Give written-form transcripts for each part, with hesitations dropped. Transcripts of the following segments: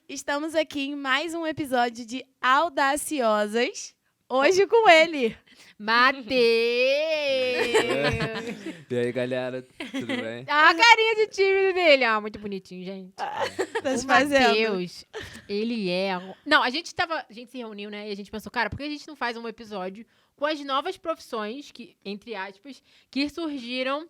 Estamos aqui em mais um episódio de Audaciosas. Hoje com ele, Matheus! E aí, galera, tudo bem? A carinha de tímido dele. Ah, muito bonitinho, gente. tá se O fazendo. Matheus, ele é... Não, a gente se reuniu, né? E a gente pensou, cara, por que a gente não faz um episódio com as novas profissões, que, entre aspas, que surgiram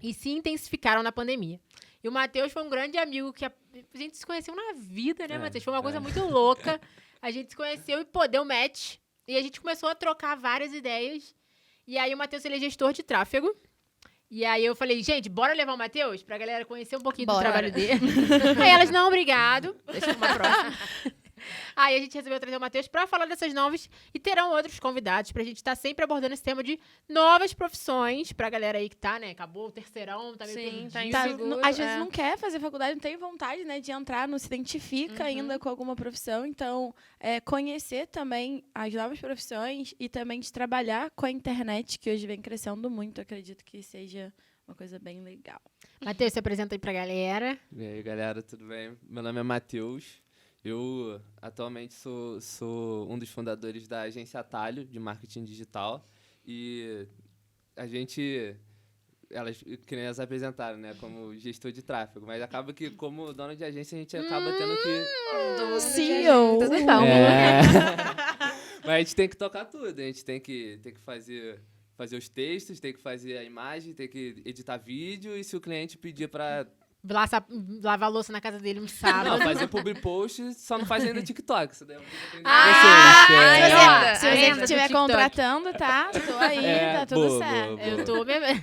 e se intensificaram na pandemia? E o Matheus foi um grande amigo que a gente se conheceu na vida, né, Matheus? Foi uma coisa muito louca. A gente se conheceu e, pô, deu match. E a gente começou a trocar várias ideias. E aí o Matheus, ele é gestor de tráfego. E aí eu falei, gente, bora levar o Matheus pra galera conhecer um pouquinho do trabalho dele. Aí elas, não, obrigado. Deixa eu uma próxima. Aí a gente resolveu trazer o Matheus pra falar dessas novas e terão outros convidados pra gente estar sempre abordando esse tema de novas profissões pra galera aí que tá, né? Acabou o terceirão, tá meio perdido. tá Tá, às vezes não quer fazer faculdade, não tem vontade, né, de entrar, não se identifica ainda com alguma profissão. Então, conhecer também as novas profissões e também de trabalhar com a internet, que hoje vem crescendo muito. Acredito que seja uma coisa bem legal. Matheus, se apresenta aí pra galera. E aí, galera, tudo bem? Meu nome é Matheus. Eu atualmente sou um dos fundadores da agência Atalho, de marketing digital. E a gente, elas que nem elas apresentaram, né, como gestor de tráfego. Mas acaba que, como dono de agência, a gente acaba tendo que... CEO. Tudo bom. Mas a gente tem que tocar tudo. A gente tem que fazer os textos, tem que fazer a imagem, tem que editar vídeo. E se o cliente pedir para... Lavar a louça na casa dele um sábado. Não, fazer public post, só não faz ainda TikTok. Isso daí é uma coisa que eu Ah, aprendi com vocês. Se você ainda estiver do TikTok. contratando, tá? Tô aí, tá tudo boa, certo. boa, boa. Eu tô bebendo.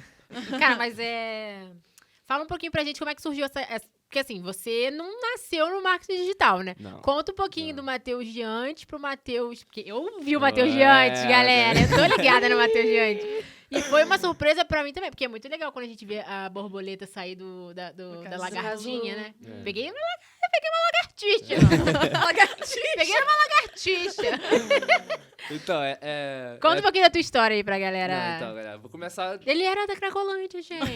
Cara, mas fala um pouquinho pra gente como é que surgiu essa... Porque assim, você não nasceu no marketing digital, né? Não. Conta um pouquinho Não. do Matheus de antes pro Matheus... Porque eu vi o Matheus de antes, galera. Eu tô ligada no Matheus de antes. E foi uma surpresa pra mim também, porque é muito legal quando a gente vê a borboleta sair da lagartinha, né? É. Peguei uma lagartixa. Peguei uma lagartixa. Então, Conta um pouquinho da tua história aí pra galera. Não, então, galera, vou começar... Ele era da Cracolândia, gente.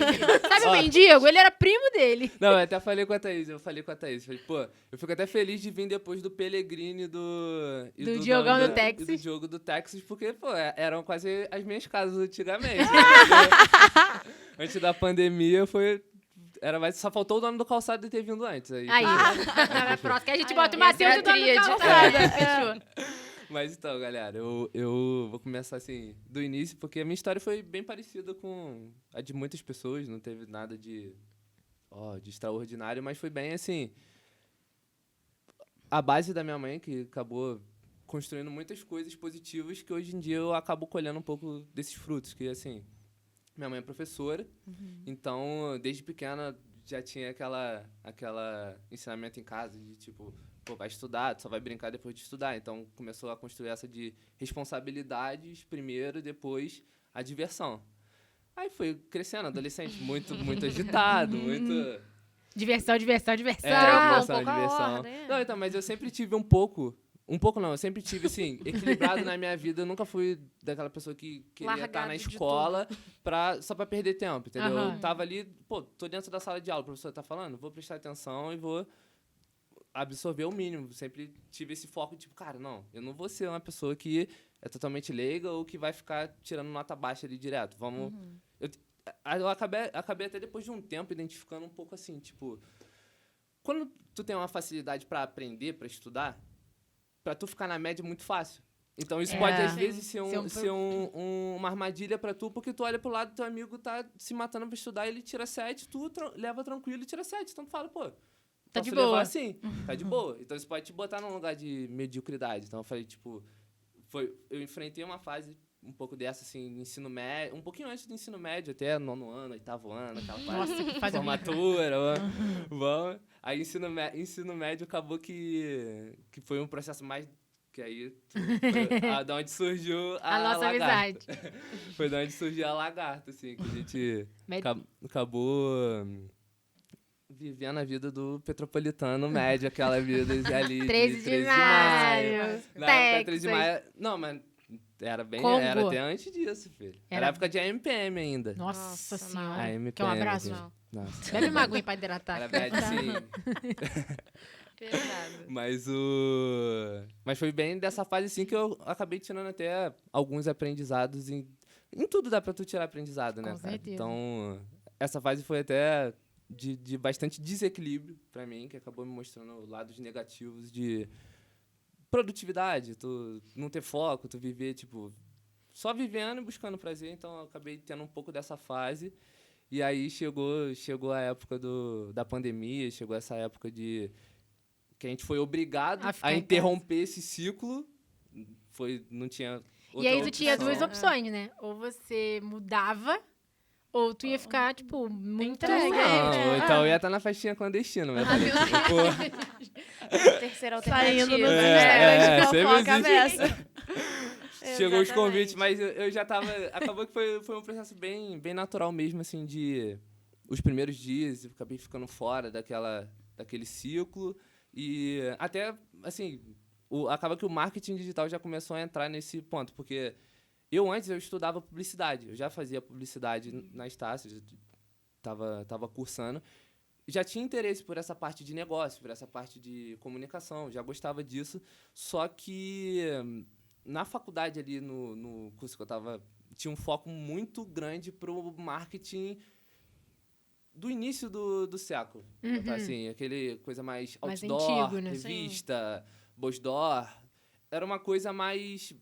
Sabe o mendigo? Ele era primo dele. Não, eu até falei com a Thaís, falei, pô, eu fico até feliz de vir depois do Pellegrini e do Diogão do Nando Texas. E do Diogo do Texas, porque, pô, eram quase as minhas casas antigamente. né? Antes da pandemia, só faltou o dono do calçado de ter vindo antes. Aí, Na próxima, que a gente bota o essa Matheus é e a o dono do tríade. calçada. Fechou. Mas então, galera, eu vou começar assim, do início, porque a minha história foi bem parecida com a de muitas pessoas, não teve nada de extraordinário, mas foi bem assim, a base da minha mãe, que acabou construindo muitas coisas positivas, que hoje em dia eu acabo colhendo um pouco desses frutos, que assim, minha mãe é professora, então desde pequena já tinha aquela ensinamento em casa de tipo, pô, vai estudar, tu só vai brincar depois de estudar. Então, começou a construir essa de responsabilidades primeiro, depois a diversão. Aí foi crescendo, adolescente, muito agitado, muito... Diversão. diversão. Não, então, mas eu sempre tive eu sempre tive, assim, equilibrado na minha vida. Eu nunca fui daquela pessoa que queria estar na escola só pra perder tempo, entendeu? Aham. Eu tava ali, pô, tô dentro da sala de aula, o professor tá falando, vou prestar atenção e vou absorver o mínimo. Sempre tive esse foco, tipo, cara, não, eu não vou ser uma pessoa que é totalmente leiga ou que vai ficar tirando nota baixa ali direto. Vamos... Eu acabei até depois de um tempo identificando um pouco assim, tipo, quando tu tem uma facilidade pra aprender, pra estudar, pra tu ficar na média é muito fácil. Então isso pode, às vezes, ser uma armadilha pra tu, porque tu olha pro lado, teu amigo tá se matando pra estudar, ele tira 7, tu leva tranquilo e tira 7. Então tu fala, pô, Tá posso de levar boa. assim, tá de boa. Então isso pode te botar num lugar de mediocridade. Então eu falei, tipo, eu enfrentei uma fase um pouco dessa, assim, no ensino médio, um pouquinho antes do ensino médio, até 9º ano, 8º ano, aquela fase. Nossa, que fase formatura, vamos. Aí ensino médio acabou que foi um processo mais... Que aí, da onde surgiu A nossa amizade. Foi da onde surgiu a lagarta, assim, que a gente Médio. acabou vivendo a vida do petropolitano médio, aquela vida ali 13 de de maio. Na época, 13 de maio... Não, mas era até antes disso, filho. Era época de AMPM ainda. Nossa Nossa, senhora. AMPM. Quer um abraço? Nossa. Bebe uma aguinha pra hidratar. Era bad, sim. Pesado. Mas foi bem dessa fase, assim, que eu acabei tirando até alguns aprendizados. Em tudo dá pra tu tirar aprendizado, né, Com cara? certeza. Então, essa fase foi até de bastante desequilíbrio pra mim, que acabou me mostrando lados negativos de produtividade, tu não ter foco, tu viver, tipo, só vivendo e buscando prazer. Então, eu acabei tendo um pouco dessa fase. E aí chegou a época da pandemia, chegou essa época que a gente foi obrigado A ficar a em interromper esse ciclo. Não tinha E aí tu outra tinha opção. duas opções, né? Ou você mudava, ou tu ia ficar, tipo, muito... Entregue. Não, então eu ia estar na festinha clandestina. Mas eu falei, pô, Terceira Saindo alternativa. nos É, Instagram de sempre fofoca existe. dessa. chegou os Exatamente. convites, mas eu já tava... Acabou que foi um processo bem natural mesmo, assim, de... Os primeiros dias, eu acabei ficando fora daquele ciclo. E até, assim, acaba que o marketing digital já começou a entrar nesse ponto, porque antes eu estudava publicidade, eu já fazia publicidade na Estácio, já tava cursando, já tinha interesse por essa parte de negócio, por essa parte de comunicação, já gostava disso, só que na faculdade ali, no curso que eu tava, tinha um foco muito grande pro marketing do início do século. Tá, assim, aquele coisa mais Mais outdoor, antigo, né? revista, Bosdor. Era uma coisa mais...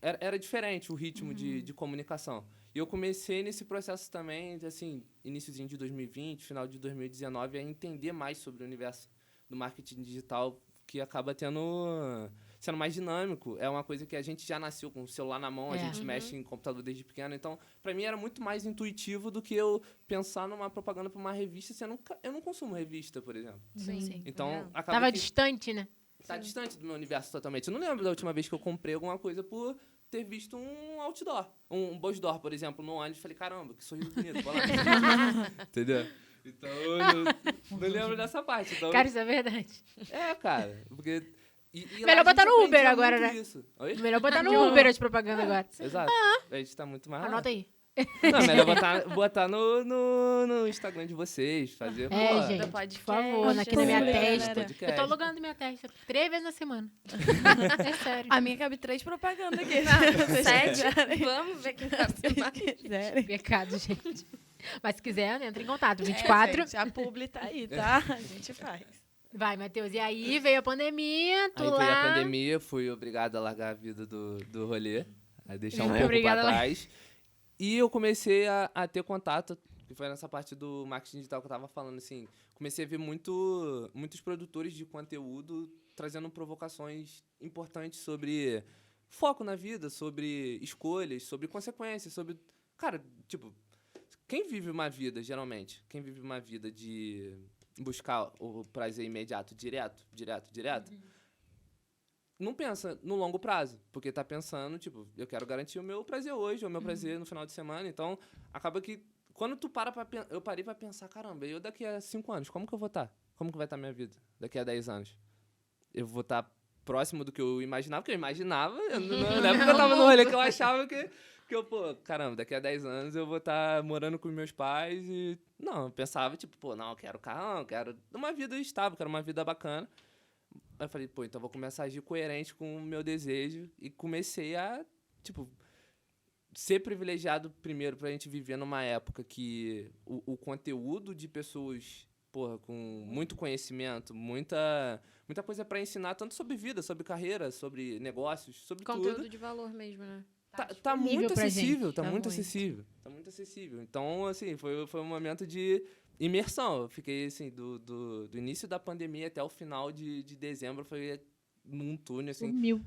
Era diferente o ritmo de comunicação. E eu comecei nesse processo também, assim, iniciozinho de 2020, final de 2019, a entender mais sobre o universo do marketing digital, que acaba sendo mais dinâmico. É uma coisa que a gente já nasceu com o celular na mão, a gente mexe em computador desde pequeno. Então, para mim, era muito mais intuitivo do que eu pensar numa propaganda para uma revista. Eu não consumo revista, por exemplo. Sim. Então, acaba Tava que distante, né? tá distante do meu universo totalmente. Eu não lembro da última vez que eu comprei alguma coisa por ter visto um outdoor. Um Bosdor, por exemplo, no ônibus. Falei, caramba, que sorriso bonito. Vou lá. Entendeu? Então, eu não lembro dessa parte. Então, Cara, isso é verdade. cara. Porque... E Melhor lá a botar gente no Uber aprendia agora, muito né? isso. Oi? Melhor botar no Uber as propaganda agora. Exato. A gente tá muito mais lá. Anota aí. Não, é melhor botar no Instagram de vocês, fazer... É, pô, gente, por podcast, favor, aqui na minha Pô, testa. podcast. Eu tô logando minha testa 3 vezes na semana. É sério. A minha cabe 3 propagandas aqui. Não, 7. Vamos ver quem tá Se quiserem. Pecado, gente. Mas se quiser, entra em contato. 24. 24. A publi tá aí, tá? A gente faz. Vai, Matheus. E aí veio a pandemia, tu Aí lá... veio a pandemia, fui obrigado a largar a vida do rolê, a deixar um Foi pouco obrigado pra a trás. E eu comecei a ter contato, que foi nessa parte do marketing digital que eu tava falando, assim, comecei a ver muitos produtores de conteúdo trazendo provocações importantes sobre foco na vida, sobre escolhas, sobre consequências, sobre... Cara, tipo, quem vive uma vida, geralmente, quem vive uma vida de buscar o prazer imediato, direto, não pensa no longo prazo, porque tá pensando, tipo, eu quero garantir o meu prazer hoje, ou o meu prazer no final de semana. Então, acaba que, quando tu eu parei pra pensar, caramba, eu daqui a 5 anos, como que eu vou estar? Como que vai estar a minha vida daqui a 10 anos? Eu vou estar próximo do que eu imaginava, porque eu imaginava, na época eu tava no rolê que eu achava que eu, pô, caramba, daqui a 10 anos eu vou estar morando com meus pais e... Não, eu pensava, tipo, pô, não, eu quero carrão, quero uma vida estável, quero uma vida bacana. Aí eu falei, pô, então eu vou começar a agir coerente com o meu desejo. E comecei a, tipo, ser privilegiado primeiro pra gente viver numa época que o conteúdo de pessoas, porra, com muito conhecimento, muita coisa pra ensinar, tanto sobre vida, sobre carreira, sobre negócios, sobre Conteúdo tudo. de valor mesmo, né? Tá disponível muito pra acessível, gente, tá tá muito muito. acessível. Tá muito acessível. Então, assim, foi um momento de imersão. Eu fiquei, assim, do início da pandemia até o final de dezembro, foi num túnel, assim. Sumiu.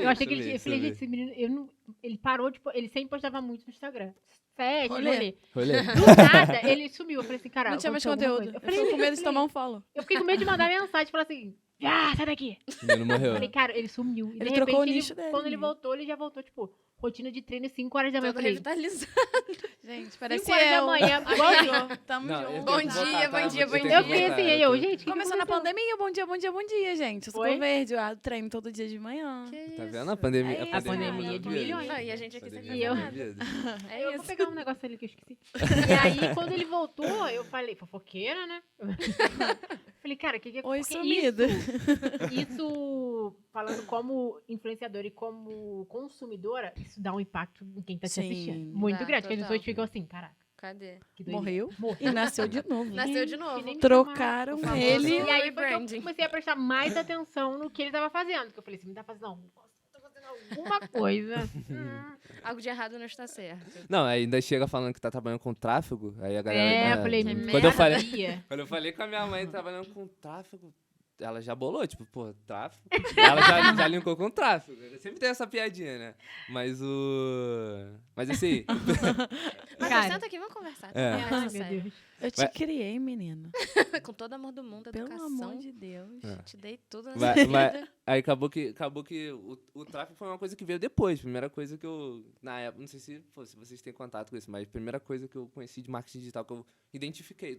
Eu achei que ele tinha... Eu falei, gente, esse menino... Ele parou, tipo... Ele sempre postava muito no Instagram. Festa, Rolê. rolê. Do nada, ele sumiu. Eu falei assim, cara... Não tinha mais aconteceu alguma conteúdo. coisa. Eu fico com medo de tomar um follow. Eu fiquei com medo de mandar mensagem e falar assim... Ah, sai daqui. O menino morreu. Eu falei, cara, ele sumiu. E Ele de trocou o repente, nicho dele, quando ele né? voltou, ele já voltou, tipo... Rotina de treino 5 horas da manhã. Eu Todo falei, revitalizado. Gente, parece 5 horas da eu. manhã, igualzinho. Amigo, tamo Não, eu junto. Bom tenho que dia, voltar, bom tá? dia, Eu bom tenho que dia. Eu fiquei voltar, assim, eu aí eu, tenho- gente, o que Começou na aconteceu? pandemia, bom dia, bom dia, bom dia, gente. Eu sou Foi? verde, eu treino todo dia de manhã. Que Tá isso? vendo? A pandemia, É isso, A pandemia cara. de milhões. Não, e a gente aqui sem Pandemia eu- fazer da nada. vida. É Eu vou isso. pegar um negócio ali que eu esqueci. E aí, quando ele voltou, eu falei, fofoqueira, né? falei, cara, que Oi, porque sumido. Isso, falando como influenciadora e como consumidora, isso dá um impacto em quem tá te Sim. assistindo. Muito Dá, grande. Porque as total. pessoas ficam assim, caraca, Cadê? que doideira. Morreu Morreu. e nasceu de novo. Nasceu de novo. Que nem me Trocaram O famoso- ele. E aí foi que eu Rebranding. comecei a prestar mais atenção no que ele tava fazendo. Que eu falei, se me tá fazendo alguma coisa. Algo de errado não está certo. Não, ainda chega falando que tá trabalhando com tráfego, aí a galera... É, eu falei, que quando merda. eu falei, sabia. quando eu falei com a minha mãe trabalhando com tráfego, ela já bolou, tipo, pô, tráfego. Ela já linkou com tráfego. Sempre tem essa piadinha, né? Mas assim. Mas Cara. senta aqui, vamos conversar. É. Vamos conversar Ai, meu sério. Deus. Eu te Vai- criei, menino. Com todo amor do mundo, Pelo educação. amor de Deus. É. Te dei tudo nessa Vai- vida. vai- Aí acabou que o tráfego foi uma coisa que veio depois. Primeira coisa que eu, na época, não sei se vocês têm contato com isso, mas a primeira coisa que eu conheci de marketing digital, que eu identifiquei.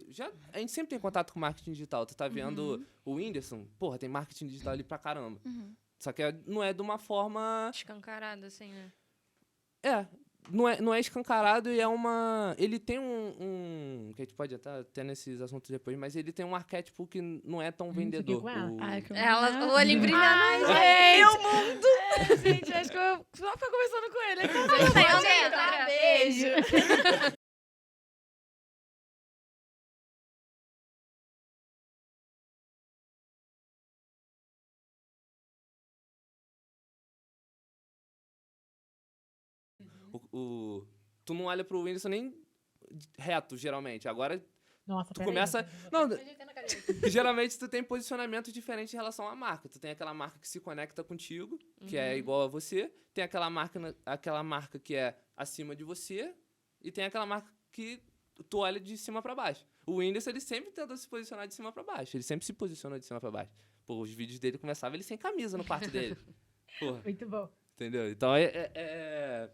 A gente sempre tem contato com marketing digital. Tu tá vendo o Whindersson, porra, tem marketing digital ali pra caramba. Só que não é de uma forma... Escancarado, assim, né? Não é escancarado e é uma... Ele tem que a gente pode até nesses assuntos depois, mas ele tem um arquétipo que não é tão isso aqui vendedor. com ela. Ai, que Ela, o olho brilhando. Ai, gente. Meu mundo. Gente, acho que eu só fico conversando com ele. Gente, Tá, beijo. Tu não olha pro Whindersson nem reto, geralmente. Agora, Nossa, tu peraí, começa- gente. Não, Ajeitando a cadeira. geralmente tu tem posicionamentos diferentes em relação à marca. Tu tem aquela marca que se conecta contigo, que é igual a você. Tem aquela marca que é acima de você. E tem aquela marca que tu olha de cima pra baixo. O Whindersson, ele sempre tenta se posicionar de cima pra baixo. Ele sempre se posiciona de cima pra baixo. Pô, os vídeos dele começavam ele sem camisa no quarto dele. Porra. Muito bom. Entendeu? Então,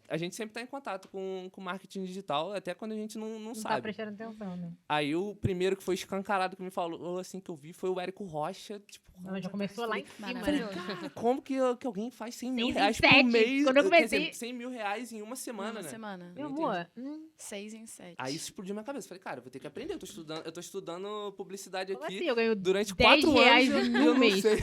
a gente sempre tá em contato com marketing digital, até quando a gente não Não tá sabe. prestando atenção, né? Aí, o primeiro que foi escancarado que me falou, assim, que eu vi, foi o Érico Rocha. Tipo, Ela já começou lá em cima, Maravilhoso. né? cara, como que alguém faz 100 mil 6 em reais por 7? mês? Quando eu Quer comecei- dizer, 100 mil reais em uma semana, Uma né? semana. Meu Não amor, 6 em 7. Aí isso explodiu minha cabeça. Falei, cara, eu vou ter que aprender. Eu tô estudando publicidade como aqui assim? Eu ganho durante 10 4 reais anos. no e eu não mês. sei.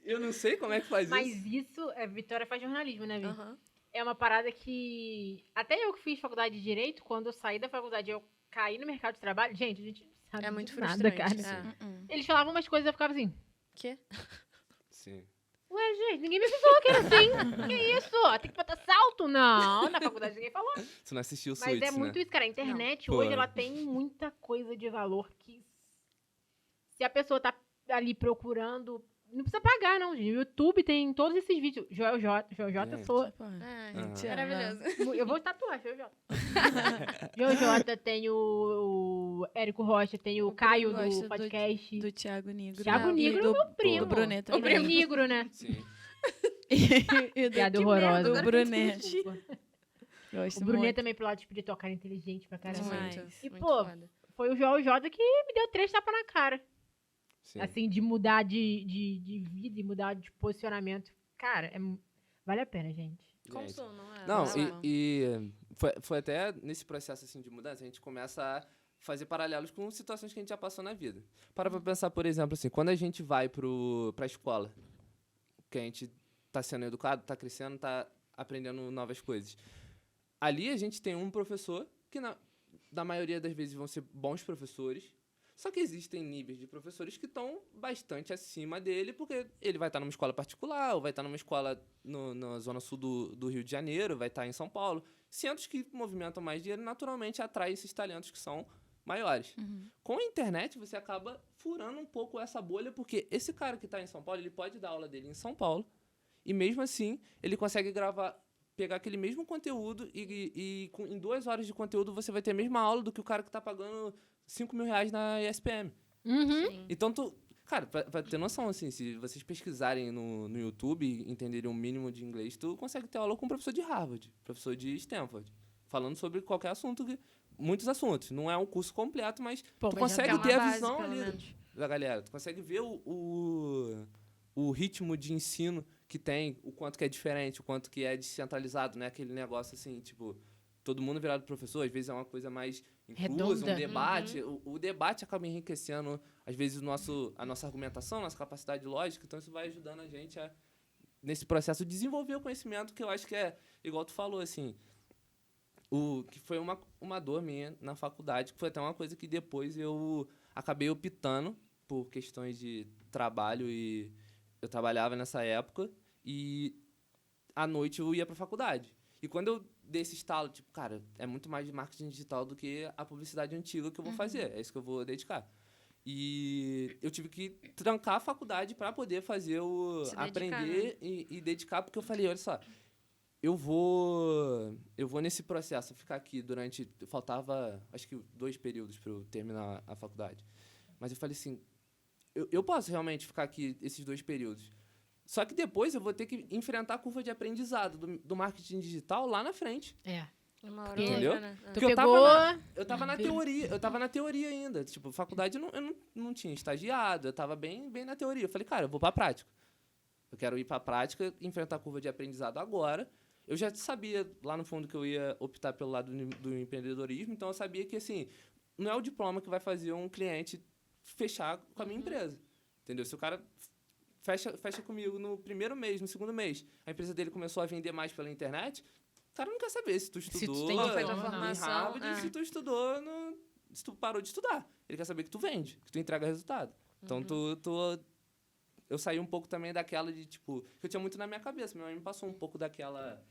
Eu não sei como é que faz Mas isso. isso, Vitória faz jornalismo, né, Vi? Aham. É uma parada que... Até eu que fiz faculdade de Direito, quando eu saí da faculdade, eu caí no mercado de trabalho. Gente, a gente não sabe É muito de nada, frustrante. cara. É. Eles falavam umas coisas e eu ficava assim... Quê? Sim. Ué, gente, ninguém me avisou que era assim. Que isso? Tem que botar salto? Não, na faculdade ninguém falou. Você não assistiu o Mas Suits, é muito né? isso, cara. A internet Não. hoje, Pô. ela tem muita coisa de valor que... Se a pessoa tá ali procurando... Não precisa pagar, não, gente. O YouTube tem todos esses vídeos. Joel J, eu Gente. sou... Ai, Aham. maravilhoso. Eu vou tatuar, Joel J. Joel J, tem o Érico Rocha, tem o Caio gosto do do- podcast. Do Thiago Negro. Thiago e Negro é do, meu primo. do Brunet O também. primo negro, né? Sim. E do Piada que horrorosa. medo, do Agora Brunet. Desculpa. Gosto O Brunet muito. também pro lado tipo, de tocar inteligente pra caramba. Demais. Muito, E, muito pô, foda. Foi o Joel J que me deu 3 tapas na cara. Sim. Assim, de mudar de vida e mudar de posicionamento. Cara, vale a pena, gente. Gente. Consumam, é. Não, vai lá. e foi até nesse processo assim, de mudança, a gente começa a fazer paralelos com situações que a gente já passou na vida. Para pra pensar, por exemplo, assim, quando a gente vai pra escola, que a gente tá sendo educado, tá crescendo, tá aprendendo novas coisas. Ali a gente tem um professor que, na maioria das vezes, vão ser bons professores, só que existem níveis de professores que estão bastante acima dele, porque ele vai estar numa escola particular, ou vai estar numa escola na zona sul do Rio de Janeiro, vai estar em São Paulo. Centros que movimentam mais dinheiro, naturalmente, atraem esses talentos que são maiores. Com a internet, você acaba furando um pouco essa bolha, porque esse cara que está em São Paulo, ele pode dar aula dele em São Paulo, e mesmo assim, ele consegue pegar aquele mesmo conteúdo em 2 horas de conteúdo você vai ter a mesma aula do que o cara que está pagando 5 mil reais na ESPM. Sim. Então, cara, pra ter noção, assim, se vocês pesquisarem no YouTube e entenderem um mínimo de inglês, tu consegue ter aula com um professor de Harvard, professor de Stanford, falando sobre qualquer assunto, muitos assuntos. Não é um curso completo, mas Pô, tu mas já consegue é uma ter a base, visão pelo ali menos. da galera. Tu consegue ver o ritmo de ensino que tem, o quanto que é diferente, o quanto que é descentralizado, né? Aquele negócio assim, tipo, todo mundo virado professor, às vezes é uma coisa mais inclusa, um Redonda. debate. O debate acaba enriquecendo, às vezes, a nossa argumentação, nossa capacidade lógica. Então, isso vai ajudando a gente nesse processo, desenvolver o conhecimento, que eu acho que é, igual tu falou, assim, que foi uma dor minha na faculdade, que foi até uma coisa que depois eu acabei optando por questões de trabalho, e eu trabalhava nessa época, e à noite eu ia para a faculdade. E quando eu dei esse estalo, tipo, cara, é muito mais de marketing digital do que a publicidade antiga que eu vou fazer, é isso que eu vou dedicar. E eu tive que trancar a faculdade para poder fazer Se dedicar, aprender, né? e dedicar, porque eu falei, olha só, eu vou nesse processo, ficar aqui durante... Faltava, acho que 2 períodos para eu terminar a faculdade. Mas eu falei assim, eu posso realmente ficar aqui esses 2 períodos. Só que depois eu vou ter que enfrentar a curva de aprendizado do marketing digital lá na frente. É. Uma hora ou Entendeu? outra, né? Tu Porque pegou... eu tava na teoria ainda. Tipo, faculdade eu não tinha estagiado, eu tava bem na teoria. Eu falei, cara, eu vou pra prática. Eu quero ir pra prática, enfrentar a curva de aprendizado agora. Eu já sabia lá no fundo que eu ia optar pelo lado do empreendedorismo, então eu sabia que, assim, não é o diploma que vai fazer um cliente fechar com a minha empresa. Entendeu? Se o cara fecha comigo no primeiro mês, no segundo mês, a empresa dele começou a vender mais pela internet, o cara não quer saber se tu estudou tem Qual foi diploma, tua não. em formação? Harvard, se tu estudou, se tu parou de estudar. Ele quer saber que tu vende, que tu entrega resultado. Então, eu saí um pouco também daquela de, tipo... Que eu tinha muito na minha cabeça. Minha mãe me passou um pouco daquela...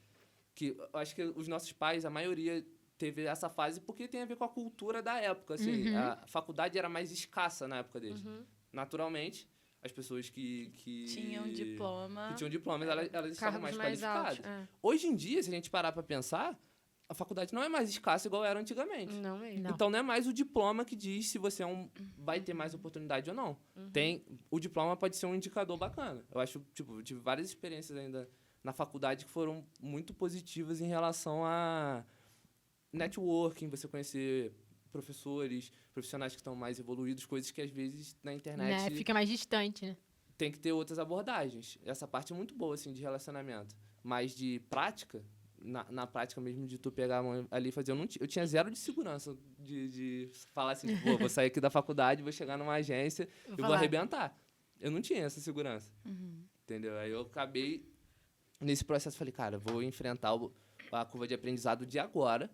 Que eu acho que os nossos pais, a maioria, teve essa fase porque tem a ver com a cultura da época. Assim, a faculdade era mais escassa na época deles. Naturalmente, as pessoas que Tinham diploma. que tinham diplomas, elas estavam mais Cargos mais qualificadas. altos. É. Hoje em dia, se a gente parar para pensar, a faculdade não é mais escassa igual era antigamente. Não mesmo. Não. Então, não é mais o diploma que diz se você vai ter mais oportunidade ou não. O diploma pode ser um indicador bacana. Eu acho, tipo, eu tive várias experiências ainda na faculdade que foram muito positivas em relação a networking, você conhecer professores, profissionais que estão mais evoluídos, coisas que às vezes na internet Né? Fica mais distante, né? tem que ter outras abordagens. Essa parte é muito boa, assim, de relacionamento. Mas de prática, na prática mesmo, de tu pegar a mão ali e fazer... Eu tinha zero de segurança de falar assim, tipo, pô, vou sair aqui da faculdade, vou chegar numa agência, eu vou falar. arrebentar. Eu não tinha essa segurança. Entendeu? Aí eu acabei... Nesse processo, falei, cara, vou enfrentar a curva de aprendizado de agora,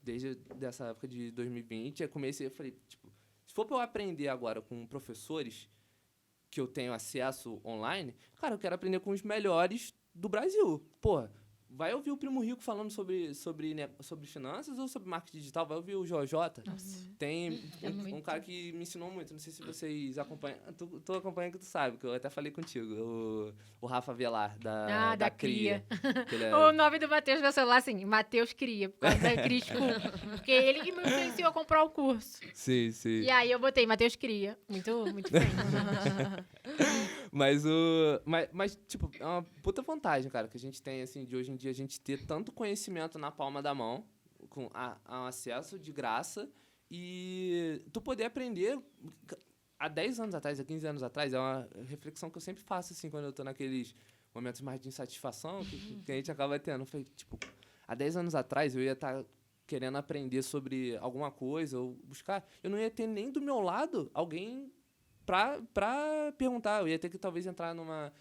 desde essa época de 2020. Aí comecei, eu falei, tipo, se for para eu aprender agora com professores que eu tenho acesso online, cara, eu quero aprender com os melhores do Brasil. Porra, vai ouvir o Primo Rico falando sobre finanças ou sobre marketing digital? Vai ouvir o Jojota? Tem um cara que me ensinou muito, não sei se vocês acompanham. Tu acompanha que tu sabe, que eu até falei contigo. O Rafa Velar, da Cria. Que ele é- O nome do Matheus no meu celular, assim, Matheus Cria, por causa da Cria School. Porque ele que me influenciou a comprar o curso. Sim, sim. E aí eu botei Matheus Cria. Muito bem. Mas, tipo, é uma puta vantagem, cara, que a gente tem, assim, de hoje em dia, a gente ter tanto conhecimento na palma da mão, com acesso de graça, e tu poder aprender. Há 10 anos atrás, há 15 anos atrás, é uma reflexão que eu sempre faço, assim, quando eu tô naqueles momentos mais de insatisfação que a gente acaba tendo. Foi, tipo, há 10 anos atrás eu ia estar querendo aprender sobre alguma coisa ou buscar. Eu não ia ter nem do meu lado alguém pra perguntar. Eu ia ter que talvez entrar numa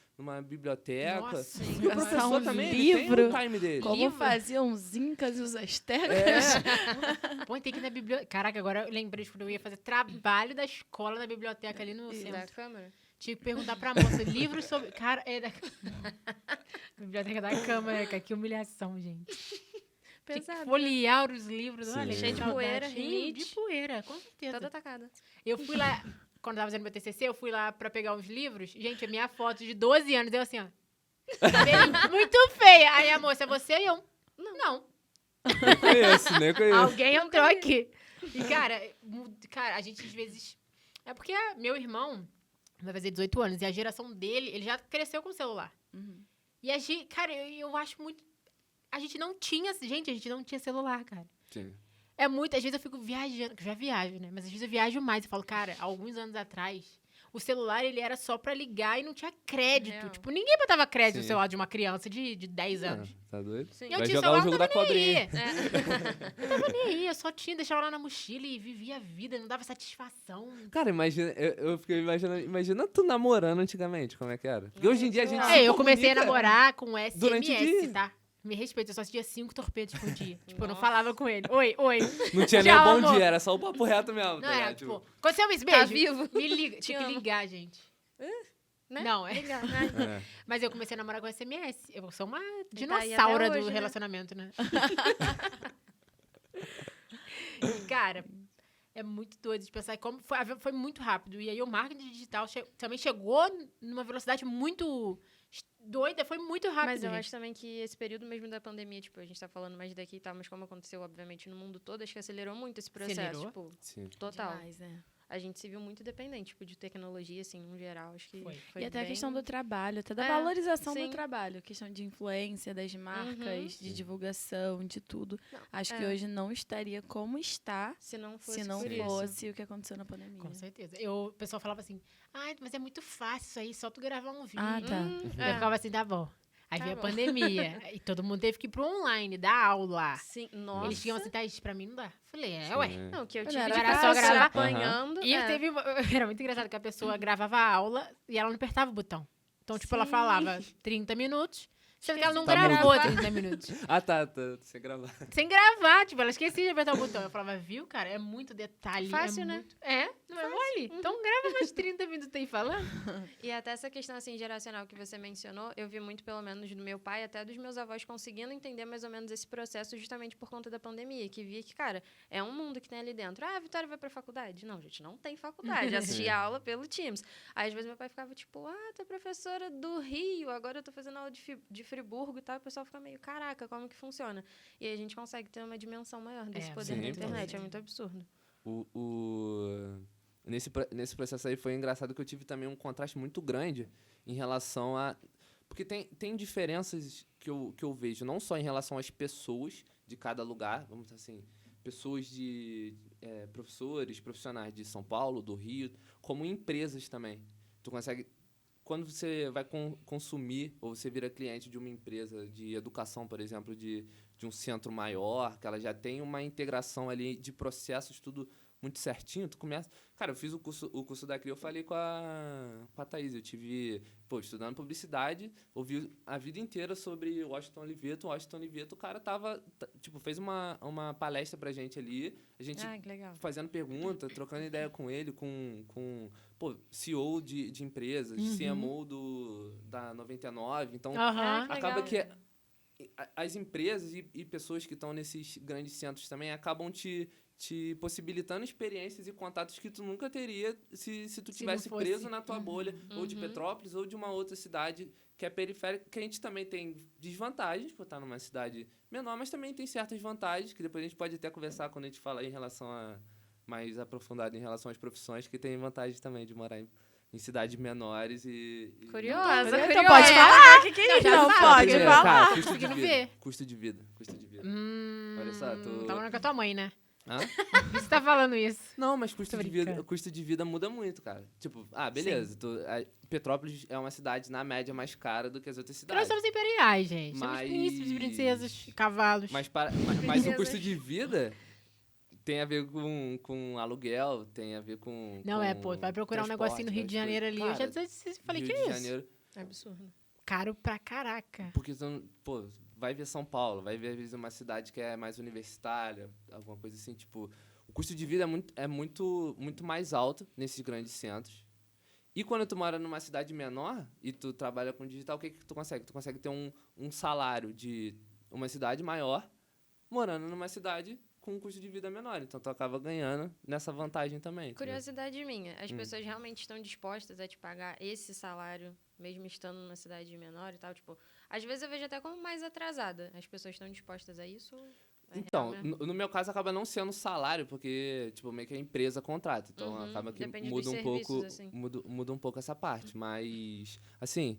biblioteca. Nossa, E o Passar professor um também, livro. ele tem o time dele. Como Livro. faziam os incas e os astecas. É. Pô, tem que ir na biblioteca. Caraca, agora eu lembrei de quando eu ia fazer trabalho da escola na biblioteca ali no Da centro. câmera. Tinha que perguntar pra moça, livros sobre... Cara, é da... Biblioteca da Câmara, cara, que humilhação, gente. Tinha que Pesado. folhear os livros, Sim. olha. Cheio que de saudade. poeira, Cheio rinite. de poeira, com certeza. Toda atacada. Eu fui lá, quando eu tava fazendo meu TCC, eu fui lá pra pegar os livros. Gente, a minha foto de 12 anos, eu assim, ó. Bem, muito feia. Aí a moça, é você? E eu, não. Nem conheço. Alguém entrou aqui. E, cara, a gente às vezes... É porque meu irmão vai fazer 18 anos e a geração dele, ele já cresceu com celular. E a gente, cara, eu acho muito... A gente não tinha celular, cara. Sim. É muito, às vezes eu fico viajando, que eu já viajo, né? Mas às vezes eu viajo mais e falo, cara, alguns anos atrás, o celular, ele era só pra ligar e não tinha crédito. Real. Tipo, ninguém botava crédito no Sim. celular de uma criança de 10 anos. Tá doido? Sim. E eu Vai tinha jogar o celular, jogo não da tava nem aí. cobrinha. Não tava nem aí, eu só tinha, deixava lá na mochila e vivia a vida, não dava satisfação. Cara, imagina, eu fiquei imaginando, imagina tu namorando antigamente, como é que era? Porque hoje em dia a gente se É, eu comecei a comunica namorar com durante o SMS, dia. tá? Me respeita, eu só assistia 5 torpedos por dia. Tipo, eu não falava com ele. Oi, oi. Não tinha nem Tchau, bom amor. dia, era só o papo reto mesmo. Não, tá era, ligado? tipo, aconteceu isso, Tá beijo. vivo? Me liga, Te tinha que amo. ligar, gente. Né? Não, é. Legal, né? É. Mas eu comecei a namorar com SMS. Eu sou uma tá aí dinossauro até do hoje, né? relacionamento, né? E, cara, é muito doido de pensar como foi muito rápido. E aí o marketing digital também chegou numa velocidade muito doida, foi muito rápido. Mas eu gente. acho também que esse período mesmo da pandemia, tipo, a gente tá falando mais daqui e tal, mas como aconteceu, obviamente, no mundo todo, acho que acelerou muito esse processo. Acelerou? Tipo, Sim. total. Demais, né? A gente se viu muito dependente, tipo, de tecnologia, assim, no geral. Acho que Foi. foi E até a bem- questão do trabalho, até da É, valorização sim. do trabalho. Questão de influência das marcas, de Sim. divulgação, de tudo. Não, Acho que é. hoje não estaria como está Se não fosse se não por isso. fosse o que aconteceu na pandemia. Com certeza. O pessoal falava assim, ai, mas é muito fácil isso aí, só tu gravar um vídeo. Ah, tá. Eu É. ficava assim, tá bom. Aí Tá veio a bom. pandemia. E todo mundo teve que ir pro online, dar aula. Sim, nossa. Eles tinham assim, Thaís, pra mim não dá. Falei, ué. Sim. Não, que eu Olha, tive era de só casa gravar. apanhando. E eu é. teve. Era muito engraçado que a pessoa gravava a aula e ela não apertava o botão. Então, tipo, ela Sim. falava 30 minutos, sendo que ela não Tá gravou muito. 30 minutos. Ah, tá, você gravar. Sem gravar, tipo, ela esquecia de apertar o botão. Eu falava, viu, cara, é muito detalhe. Fácil, é né? muito... É, não é mole? Então grava mais 30 minutos aí falando. E até essa questão, assim, geracional que você mencionou, eu vi muito, pelo menos, do meu pai, até dos meus avós, conseguindo entender mais ou menos esse processo justamente por conta da pandemia, que via que, cara, é um mundo que tem ali dentro. Ah, a Vitória vai pra faculdade. Não, gente, não tem faculdade. Assistia aula pelo Teams. Aí, às vezes, meu pai ficava, tipo, tu é professora do Rio, agora eu tô fazendo aula de Friburgo e tal. O pessoal fica meio, caraca, como que funciona? E aí a gente consegue ter uma dimensão maior desse poder sim, da pô. internet. É muito absurdo. Nesse processo aí foi engraçado que eu tive também um contraste muito grande em relação a... Porque tem diferenças que eu vejo, não só em relação às pessoas de cada lugar, vamos dizer assim, pessoas professores, profissionais de São Paulo, do Rio, como empresas também. Tu consegue... Quando você vai consumir, ou você vira cliente de uma empresa de educação, por exemplo, de um centro maior, que ela já tem uma integração ali de processos, tudo muito certinho, tu começa... Cara, eu fiz o curso da CRI, eu falei com a Thaís, eu tive, estudando publicidade, ouvi a vida inteira sobre Washington Oliveto. O cara fez uma palestra pra gente ali, a gente Ah, que legal. fazendo pergunta, trocando ideia com ele, com CEO de empresas, Uhum. CMO da 99. Então, Aham. que acaba legal. que as empresas e pessoas que estão nesses grandes centros também acabam te possibilitando experiências e contatos que tu nunca teria se tu Se tivesse não fosse. preso na tua bolha, ou de Uhum. Petrópolis, ou de uma outra cidade que é periférica, que a gente também tem desvantagens por estar numa cidade menor, mas também tem certas vantagens, que depois a gente pode até conversar quando a gente fala em relação mais aprofundado em relação às profissões, que tem vantagens também de morar em cidades menores e... Curiosa, Então curiosa. pode falar. O que é isso? já Não, fala, pode porque- falar. Cara, custo de Conseguindo vida. ver. Custo de vida. Olha só, Tá morando com a tua mãe, né? Hã? Você tá falando isso. Não, mas custo Tô de vida, brincando. custo de vida muda muito, cara. Tipo, beleza. Petrópolis é uma cidade, na média, mais cara do que as outras Porque nós cidades. somos imperiais, gente. Somos Mas- príncipes, princesas, cavalos. Mas o custo de vida tem a ver com aluguel, tem a ver com. Não, com vai procurar um negocinho no Rio de Janeiro ali. Eu já falei, que Rio é de isso? Janeiro, Absurdo. Caro pra caraca. porque vai ver São Paulo, vai ver às vezes uma cidade que é mais universitária, alguma coisa assim, tipo, o custo de vida é muito mais alto nesses grandes centros. E quando tu mora numa cidade menor e tu trabalha com digital, o que tu consegue? Tu consegue ter um salário de uma cidade maior, morando numa cidade com um custo de vida menor. Então tu acaba ganhando nessa vantagem também. entendeu? Curiosidade minha, as pessoas realmente estão dispostas a te pagar esse salário, mesmo estando numa cidade menor e tal? Tipo, às vezes eu vejo até como mais atrasada. As pessoas estão dispostas a isso? É Então, real, né? no meu caso acaba não sendo salário, porque tipo, meio que a empresa contrata. Então Uhum, acaba que depende muda dos um pouco, serviços, assim. muda um pouco essa parte. Mas, assim,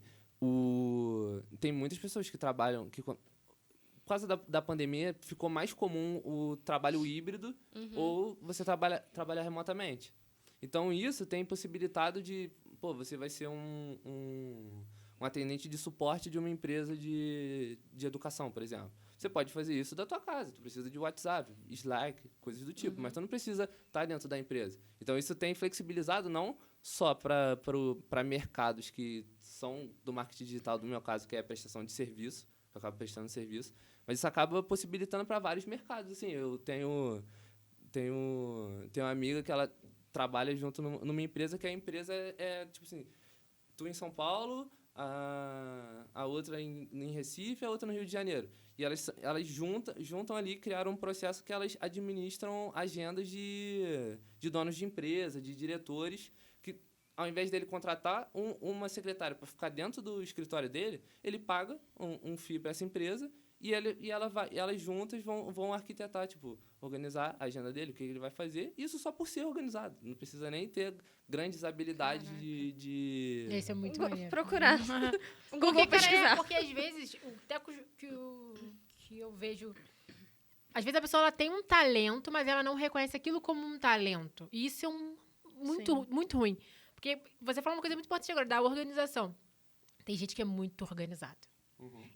tem muitas pessoas que trabalham... Por causa da pandemia, ficou mais comum o trabalho híbrido Uhum. ou você trabalhar remotamente. Então, isso tem possibilitado de pô, você vai ser um atendente de suporte de uma empresa de educação, por exemplo. Você pode fazer isso da tua casa. Tu precisa de WhatsApp, Slack, coisas do tipo. Mas tu não precisa estar dentro da empresa. Então, isso tem flexibilizado não só para mercados que são do marketing digital, do meu caso, que é a prestação de serviço. Eu acabo prestando serviço. Mas isso acaba possibilitando para vários mercados. Assim, eu tenho uma amiga que ela trabalha junto numa empresa que a empresa tipo assim, tu em São Paulo, a outra em Recife, a outra no Rio de Janeiro. E elas juntam ali, criaram um processo que elas administram agendas de donos de empresa, de diretores, que ao invés dele contratar uma secretária para ficar dentro do escritório dele, ele paga um FII para essa empresa e elas juntas vão arquitetar, tipo, organizar a agenda dele, o que ele vai fazer, isso só por ser organizado. Não precisa nem ter grandes habilidades de... Esse é muito maneiro. Procurar. Porque, cara, porque às vezes, até que eu vejo... Às vezes a pessoa ela tem um talento, mas ela não reconhece aquilo como um talento. E isso é muito ruim. Porque você falou uma coisa muito importante agora, da organização. Tem gente que é muito organizada.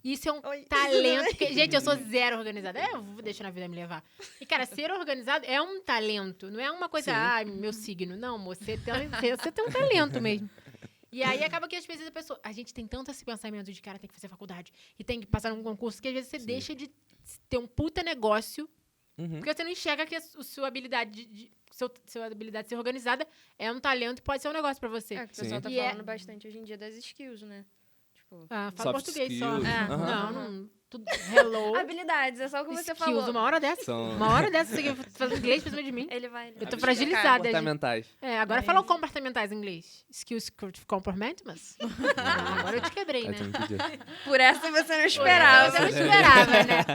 Isso é um talento. Porque, gente, eu sou zero organizada. Eu vou deixar a vida me levar. E, cara, ser organizado é um talento. Não é uma coisa, meu signo. Não, você tem um talento mesmo. E aí acaba que às vezes a gente tem tanto esse pensamento de, cara, tem que fazer faculdade e tem que passar num concurso, que às vezes você deixa de ter um puta negócio, porque você não enxerga que a sua habilidade sua habilidade de ser organizada é um talento e pode ser um negócio pra você. É, que o pessoal tá falando bastante hoje em dia das skills, né? Tipo, fala soft português skills. só. Não. Tudo, hello. Habilidades, é só o que você Skills, falou. uma hora dessa você faz inglês pra cima de mim. Ele vai... Eu tô fragilizada. Comportamentais. Agora fala comportamentais em inglês. Skills comportamentos. Agora eu te quebrei, né? Por essa você não esperava. Eu não esperava, né?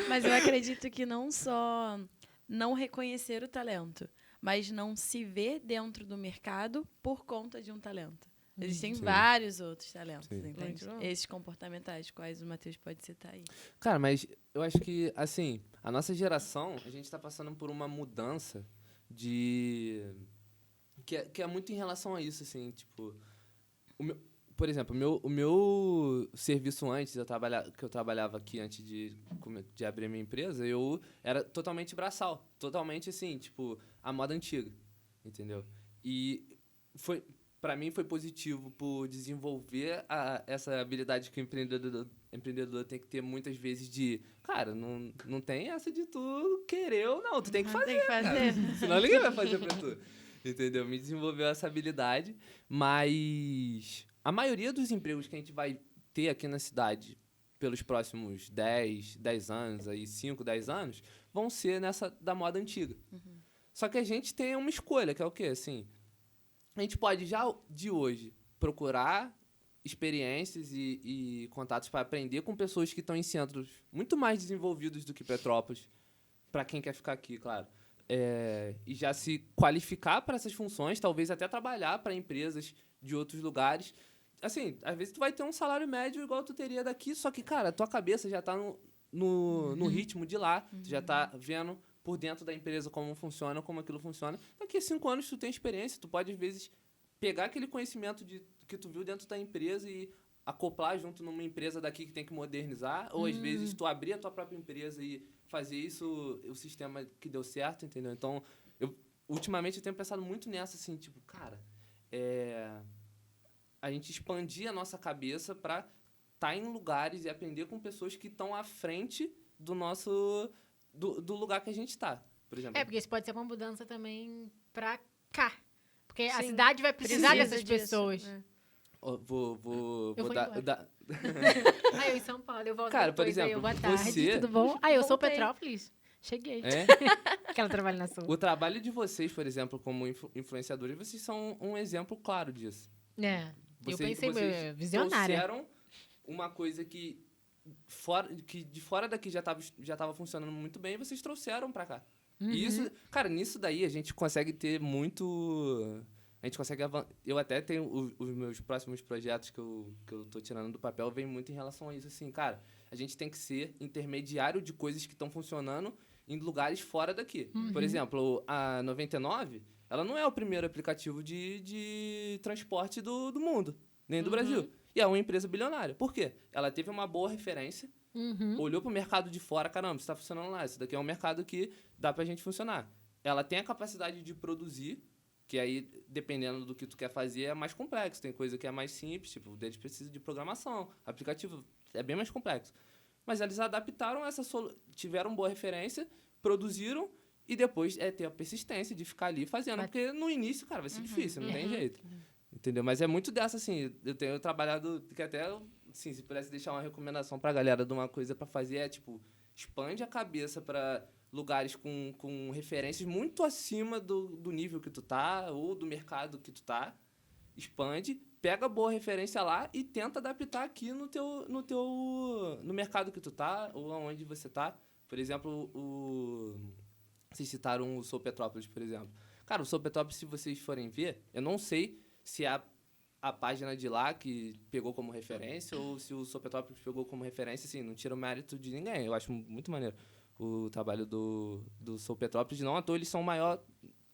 Mas eu acredito que não só não reconhecer o talento, mas não se ver dentro do mercado por conta de um talento. Existem vários outros talentos, entende? Esses comportamentais, quais o Matheus pode citar aí. Cara, mas eu acho que, assim, a nossa geração, a gente tá passando por uma mudança que é muito em relação a isso, assim, tipo... Por exemplo, o meu serviço antes, que eu trabalhava aqui antes de abrir a minha empresa, eu era totalmente braçal. Totalmente, assim, tipo, a moda antiga, entendeu? E para mim foi positivo por desenvolver essa habilidade que o empreendedor tem que ter muitas vezes de... Cara, não tem essa de tu querer ou não, tu tem que fazer. Tem que fazer. Senão ninguém vai fazer pra tu. Entendeu? Me desenvolveu essa habilidade, mas a maioria dos empregos que a gente vai ter aqui na cidade pelos próximos 10 anos, aí 5, 10 anos, vão ser nessa da moda antiga. Só que a gente tem uma escolha, que é o quê? Assim, a gente pode já de hoje procurar experiências e contatos para aprender com pessoas que estão em centros muito mais desenvolvidos do que Petrópolis, para quem quer ficar aqui, claro. E já se qualificar para essas funções, talvez até trabalhar para empresas de outros lugares. Assim, às vezes tu vai ter um salário médio igual tu teria daqui, só que, cara, a tua cabeça já tá no ritmo de lá, tu já tá vendo por dentro da empresa como funciona, como aquilo funciona. Daqui a 5 anos tu tem experiência, tu pode, às vezes, pegar aquele conhecimento que tu viu dentro da empresa e acoplar junto numa empresa daqui que tem que modernizar, ou às vezes tu abrir a tua própria empresa e fazer isso, o sistema que deu certo, entendeu? Então, ultimamente eu tenho pensado muito nessa, assim, tipo, cara, a gente expandir a nossa cabeça para estar em lugares e aprender com pessoas que estão à frente do nosso... Do lugar que a gente está, por exemplo. Porque isso pode ser uma mudança também pra cá. Porque a cidade vai precisar dessas pessoas. Vou dar... Eu em São Paulo, eu volto Cara, depois, por exemplo, aí, boa tarde, você... tudo bom? Eu sou Petrópolis. Cheguei. Que ela trabalha na Sul. O trabalho de vocês, por exemplo, como influenciadores, vocês são um exemplo claro disso. Eu pensei, visionária. Trouxeram uma coisa que de fora daqui já tava funcionando muito bem, e vocês trouxeram pra cá. E isso, cara, nisso daí a gente consegue ter muito... A gente consegue avançar. Eu até tenho os meus próximos projetos que eu tô tirando do papel, vem muito em relação a isso, assim, cara. A gente tem que ser intermediário de coisas que estão funcionando em lugares fora daqui. Por exemplo, a 99 ela não é o primeiro aplicativo de transporte do mundo, nem do Brasil. E é uma empresa bilionária. Por quê? Ela teve uma boa referência, olhou pro mercado de fora, caramba, isso tá funcionando lá, isso daqui é um mercado que dá pra gente funcionar. Ela tem a capacidade de produzir, que aí, dependendo do que tu quer fazer, é mais complexo. Tem coisa que é mais simples, tipo, eles precisam de programação. Aplicativo é bem mais complexo. Mas eles adaptaram tiveram boa referência, produziram, e depois ter a persistência de ficar ali fazendo. Porque no início, cara, vai ser difícil, não tem jeito. Entendeu? Mas é muito dessa, assim, eu tenho trabalhado, que até, assim, se pudesse deixar uma recomendação pra galera de uma coisa pra fazer, tipo, expande a cabeça pra lugares com referências muito acima do nível que tu tá, ou do mercado que tu tá, expande, pega boa referência lá e tenta adaptar aqui no mercado que tu tá, ou aonde você tá. Por exemplo, vocês citaram o Sou Petrópolis, por exemplo. Cara, o Sou Petrópolis, se vocês forem ver, eu não sei se é a página de lá que pegou como referência ou se o Sou Petrópolis pegou como referência, assim, não tira o mérito de ninguém. Eu acho muito maneiro o trabalho do Sou Petrópolis. Não à toa, eles são o maior,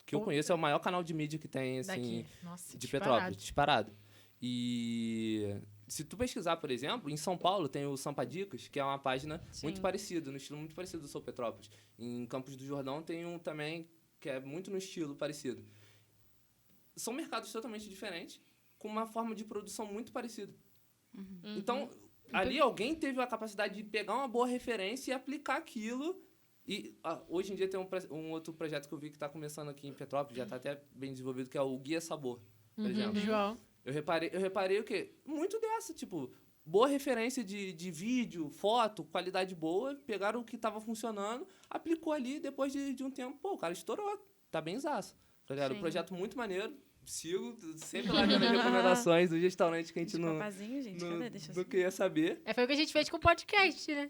que eu conheço, é o maior canal de mídia que tem, assim, Nossa, de Petrópolis, disparado. E se tu pesquisar, por exemplo, em São Paulo tem o Sampa Dicas, que é uma página muito parecida, no estilo muito parecido do Sou Petrópolis. Em Campos do Jordão tem um também que é muito no estilo parecido. São mercados totalmente diferentes, com uma forma de produção muito parecida. Então, ali alguém teve a capacidade de pegar uma boa referência e aplicar aquilo. E hoje em dia tem um outro projeto que eu vi que está começando aqui em Petrópolis, já está até bem desenvolvido, que é o Guia Sabor, por exemplo. João. Eu reparei o quê? Muito dessa, tipo, boa referência de vídeo, foto, qualidade boa, pegaram o que estava funcionando, aplicou ali, depois de um tempo, pô, o cara estourou, tá bem zaço. Tá ligado? Um projeto muito maneiro, sigo, sempre lá dando recomendações dos restaurantes que a gente não queria saber. Foi o que a gente fez com o podcast, né?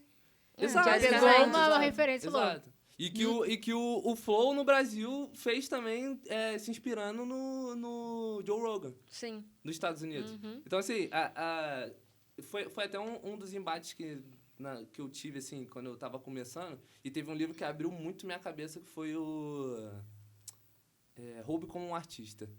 Exato. Já pegou uma referência logo. Exato. E que o Flow no Brasil fez também se inspirando no Joe Rogan. Sim. Nos Estados Unidos. Então, assim, foi até um dos embates que eu tive, assim, quando eu tava começando. E teve um livro que abriu muito minha cabeça, que foi o Roube como um Artista.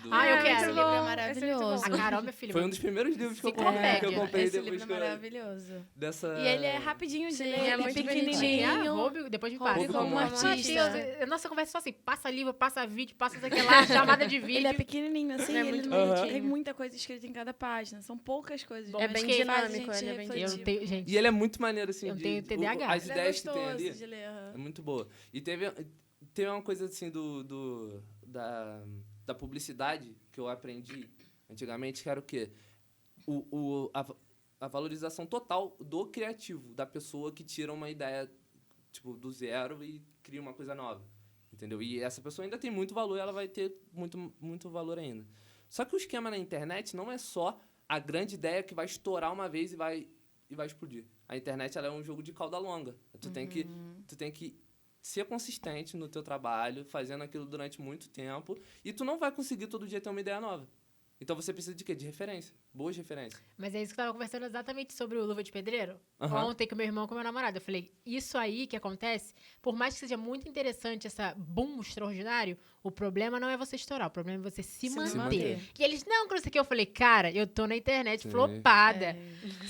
Eu Esse quero. livro é maravilhoso. A Carol, minha filha. Foi um dos primeiros livros que eu Enciclopédia. comprei Esse depois livro é maravilhoso. dessa... E ele é rapidinho de Sim, ler, é muito pequenininho. Roube, depois me Roube passa. como como artista. Nossa, conversa só assim, passa livro, passa vídeo, passa isso aqui lá, chamada de vídeo. Ele é pequenininho, assim, É ele muito não bonitinho. tem muita coisa escrita em cada página. São poucas coisas. Bom, É mas bem que faz a dinâmico, gente ele é bem refletir. Eu tenho, gente. E ele é muito maneiro, assim. Eu tenho TDAH. As Ele é ideias que tem gostoso ali de ler. é muito boa. E teve uma coisa, assim, da publicidade que eu aprendi antigamente, que era o quê? A valorização total do criativo, da pessoa que tira uma ideia, tipo, do zero e cria uma coisa nova. Entendeu? E essa pessoa ainda tem muito valor e ela vai ter muito, muito valor ainda. Só que o esquema na internet não é só a grande ideia que vai estourar uma vez e vai explodir. A internet, ela é um jogo de cauda longa. Tu tem que ser consistente no teu trabalho, fazendo aquilo durante muito tempo, e tu não vai conseguir todo dia ter uma ideia nova. Então você precisa de quê? De referência. Boas referências. Mas é isso que eu tava conversando exatamente sobre o Luva de Pedreiro. Ontem com meu irmão e com meu namorado. Eu falei, isso aí que acontece, por mais que seja muito interessante essa boom extraordinário, o problema não é você estourar, o problema é você se manter. E eles, não, isso aqui. Eu falei, cara, eu tô na internet flopada.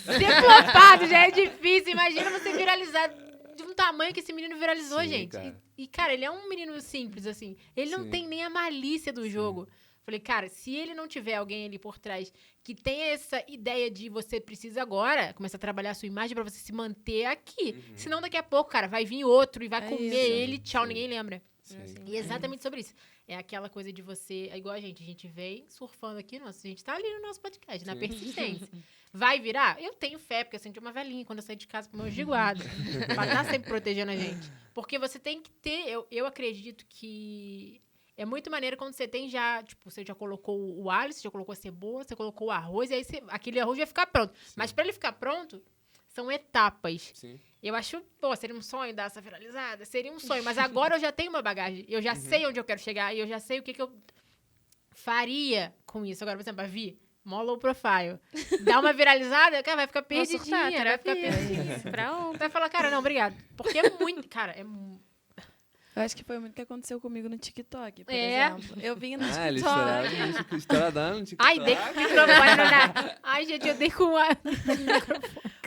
Ser flopado já é difícil. Imagina você viralizar de um tamanho que esse menino viralizou, gente. Cara. E, cara, ele é um menino simples, assim. Ele não tem nem a malícia do jogo. Falei, cara, se ele não tiver alguém ali por trás que tenha essa ideia de você precisa agora começar a trabalhar a sua imagem pra você se manter aqui. Senão daqui a pouco, cara, vai vir outro e vai comer ele, tchau, ninguém lembra. E é exatamente sobre isso. É aquela coisa de você, é igual a gente vem surfando aqui, a gente tá ali no nosso podcast, na persistência. Vai virar? Eu tenho fé, porque eu senti uma velhinha quando eu saí de casa com meus giguados. Pra estar sempre protegendo a gente. Porque você tem que ter, eu acredito que é muito maneiro quando você tem já, tipo, você já colocou o alho, você já colocou a cebola, você colocou o arroz, e aí aquele arroz vai ficar pronto. Mas pra ele ficar pronto, são etapas. Sim. Eu acho, seria um sonho dar essa viralizada? Seria um sonho, mas agora eu já tenho uma bagagem. Eu já sei onde eu quero chegar e eu já sei o que eu faria com isso. Agora, por exemplo, a Vi, mó low profile. Dá uma viralizada, cara, vai ficar perdidinha. Vai ficar perdidinha. Pra ontem. Vai falar, cara, não, obrigado. Porque é muito, cara, Eu acho que foi muito o que aconteceu comigo no TikTok, por É? exemplo. Eu vim no Ah, ele TikTok. estouradão no TikTok. Ai, dei com o microfone na... Ai, gente, eu dei com a...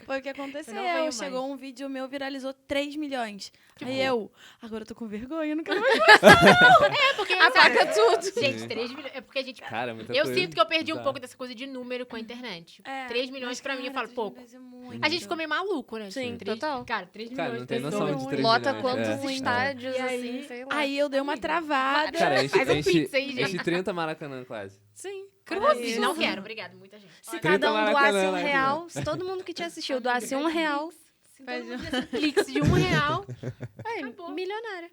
Foi o que aconteceu. Eu não venho Chegou mais. um vídeo meu, viralizou 3 milhões. Que Aí bom. agora eu tô com vergonha, não quero mais. É, porque... Apaga tudo. Gente, 3 milhões... É porque a gente... Cara, muita Eu coisa. sinto que eu perdi um Bizarro. pouco dessa coisa de número com a internet. 3 milhões mas, pra mim, eu cara, falo 3 pouco. milhões é muito. A gente ficou meio maluco, né? Sim, Três- total. Cara, 3 Cara, milhões não tem de noção de pessoas. 3 Lota milhões. quantos É. estádios, E assim, aí, sei lá. aí eu dei uma Amiga, travada. Cara, Faz um enche, pix aí, gente. enche 30 Maracanã quase. Sim. Cruzes, Aí, não isso. quero, obrigado, muita gente. Se Olha, cada um 30 doasse Maracanã, R$1, Maracanã. se todo mundo que te assistiu doasse R$1, Se todo mundo fizesse Pix de R$1, é Acabou. milionária.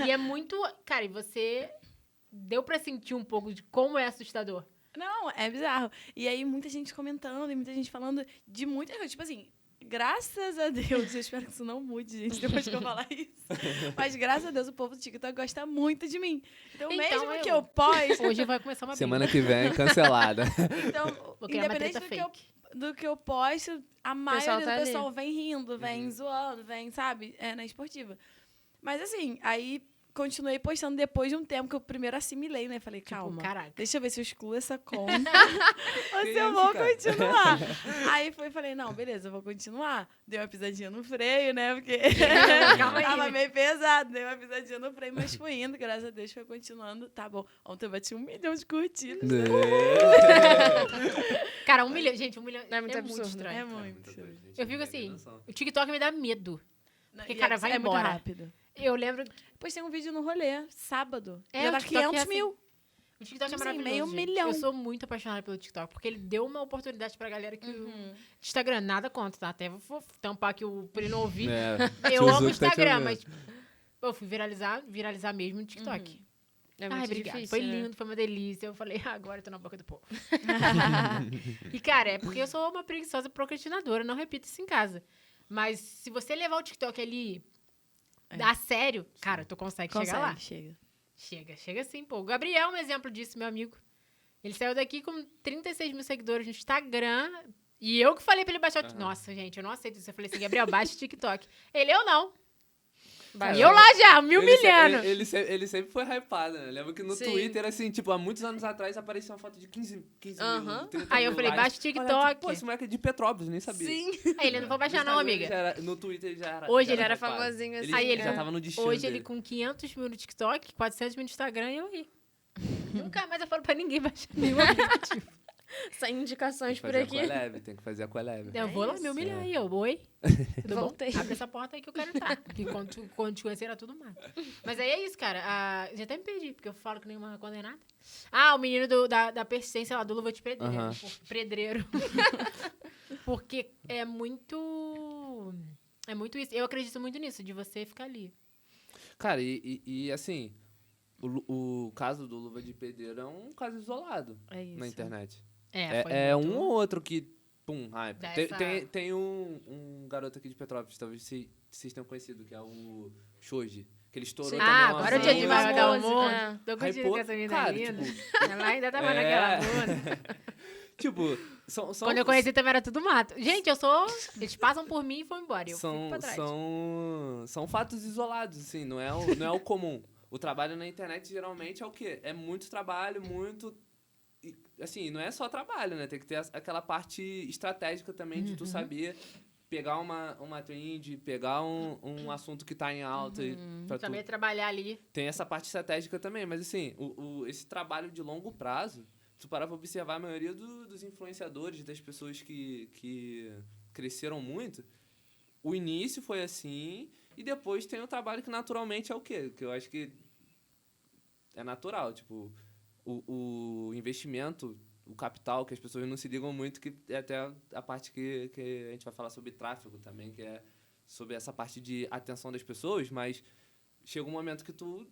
e é muito... Cara, e você deu pra sentir um pouco de como é assustador. Não, é bizarro. E aí, muita gente comentando e muita gente falando de muitas coisas. Tipo assim, graças a Deus, eu espero que isso não mude, gente, depois que eu falar isso. Mas graças a Deus, o povo do TikTok gosta muito de mim. Então, Então, mesmo que eu poste. Hoje vai começar uma Semana que vem, cancelada. Então, Vou criar uma independente treta do que eu posto, a maioria tá do ali. pessoal vem rindo, vem zoando, vem, sabe? É, na esportiva. Mas assim, aí continuei postando depois de um tempo que eu primeiro assimilei, né? Falei, Tipo, calma, caraca. deixa eu ver se eu excluo essa conta. ou Que se eu isso, vou cara? continuar. Aí falei, não, beleza, eu vou continuar. Dei uma pisadinha no freio, né? Porque Calma aí. tava meio pesado. Dei uma pisadinha no freio, mas fui indo, graças a Deus, foi continuando. Tá bom. Ontem eu bati 1 milhão de curtidas. Cara, 1 milhão. Gente, 1 milhão É muito absurdo. estranho. É É muito. muita coisa, gente, Eu fico não tem assim, noção. o TikTok me dá medo. Porque, E cara, vai é embora. muito rápido. Eu lembro... Depois tem um vídeo no rolê, sábado. É, Já o tá TikTok é 500 assim. mil. O TikTok é Tipo assim, maravilhoso, meio gente. milhão. Eu sou muito apaixonada pelo TikTok, porque ele deu uma oportunidade pra galera que Uhum. o Instagram nada conta, tá? Até vou tampar aqui pra ele não ouvir. É, Eu amo o Suzuki tá te Instagram, ouvindo. mas tipo, eu fui viralizar mesmo no TikTok. É Ai, muito obrigada. difícil, Foi né? lindo, foi uma delícia. Eu falei, agora eu tô na boca do povo. E, cara, é porque eu sou uma preguiçosa procrastinadora, não repito isso em casa. Mas se você levar o TikTok ali a sério, cara, tu consegue chegar lá. Chega. Chega sim, pô. O Gabriel é um exemplo disso, meu amigo. Ele saiu daqui com 36 mil seguidores no Instagram. E eu que falei pra ele baixar o... Aham. Nossa, gente, eu não aceito isso. Eu falei assim, Gabriel, baixa o TikTok. Ele, eu não. Baixa. E eu lá já, me humilhando. Ele sempre foi hypado, né? Eu lembro que no Sim. Twitter, assim, tipo, há muitos anos atrás aparecia uma foto de 15 Aham. mil, 30 Aí eu mil falei, likes. baixa o Olha, TikTok. tipo, pô, esse moleque é de Petrópolis, nem sabia. Sim. Aí ele, não vou baixar No não, Instagram ele amiga. já era- no Twitter ele já era. Hoje já ele era hypado. famosinho assim. Aí ele já tava no destino Hoje dele. ele com 500 mil no TikTok, 400 mil no Instagram e eu ri. Nunca mais eu falo pra ninguém baixar nenhum aplicativo. Sem indicações por Fazer aqui. a collab, tem que fazer a collab. Eu vou lá me humilhar aí, eu. Oi? Tudo Voltei. bom? Abre essa porta aí que eu quero entrar. Porque quando te conhecer era tudo mato. Mas aí é isso, cara. Já até me perdi, porque eu falo que nenhuma condenada. Ah, o menino da persistência lá, do Luva de Pedreiro. Aham. Pedreiro. Porque é muito... É muito isso. Eu acredito muito nisso, de você ficar ali. Cara, e assim, o caso do Luva de Pedreiro é um caso isolado É isso. na internet. Foi É muito- um ou outro que, pum, hype. Dá Tem, essa- tem um garoto aqui de Petrópolis, talvez vocês tenham conhecido, que é o Shoji. Que ele estourou também. Ah, uma agora é o dia música. de maior da música. mundo. Tô curtindo Hypou, com essa menina cara, linda. tipo, Ela ainda tava É. naquela bunda. tipo, são... Quando eu conheci também era tudo mato. Gente, eu sou... Eles passam por mim e vão embora. Eu fico pra trás. São fatos isolados, assim, não é o comum. O trabalho na internet geralmente é o quê? É muito trabalho, muito... e, assim, não é só trabalho, né? Tem que ter aquela parte estratégica também de tu saber pegar uma trend, pegar um assunto que tá em alta e pra tu Também trabalhar ali. tem essa parte estratégica também, mas assim, esse trabalho de longo prazo, tu parar pra observar a maioria dos influenciadores, das pessoas que cresceram muito, o início foi assim, e depois tem o trabalho que naturalmente é o quê? Que eu acho que é natural, tipo, o investimento, o capital, que as pessoas não se ligam muito, que é até a parte que a gente vai falar sobre tráfego também, que é sobre essa parte de atenção das pessoas, mas chega um momento que tu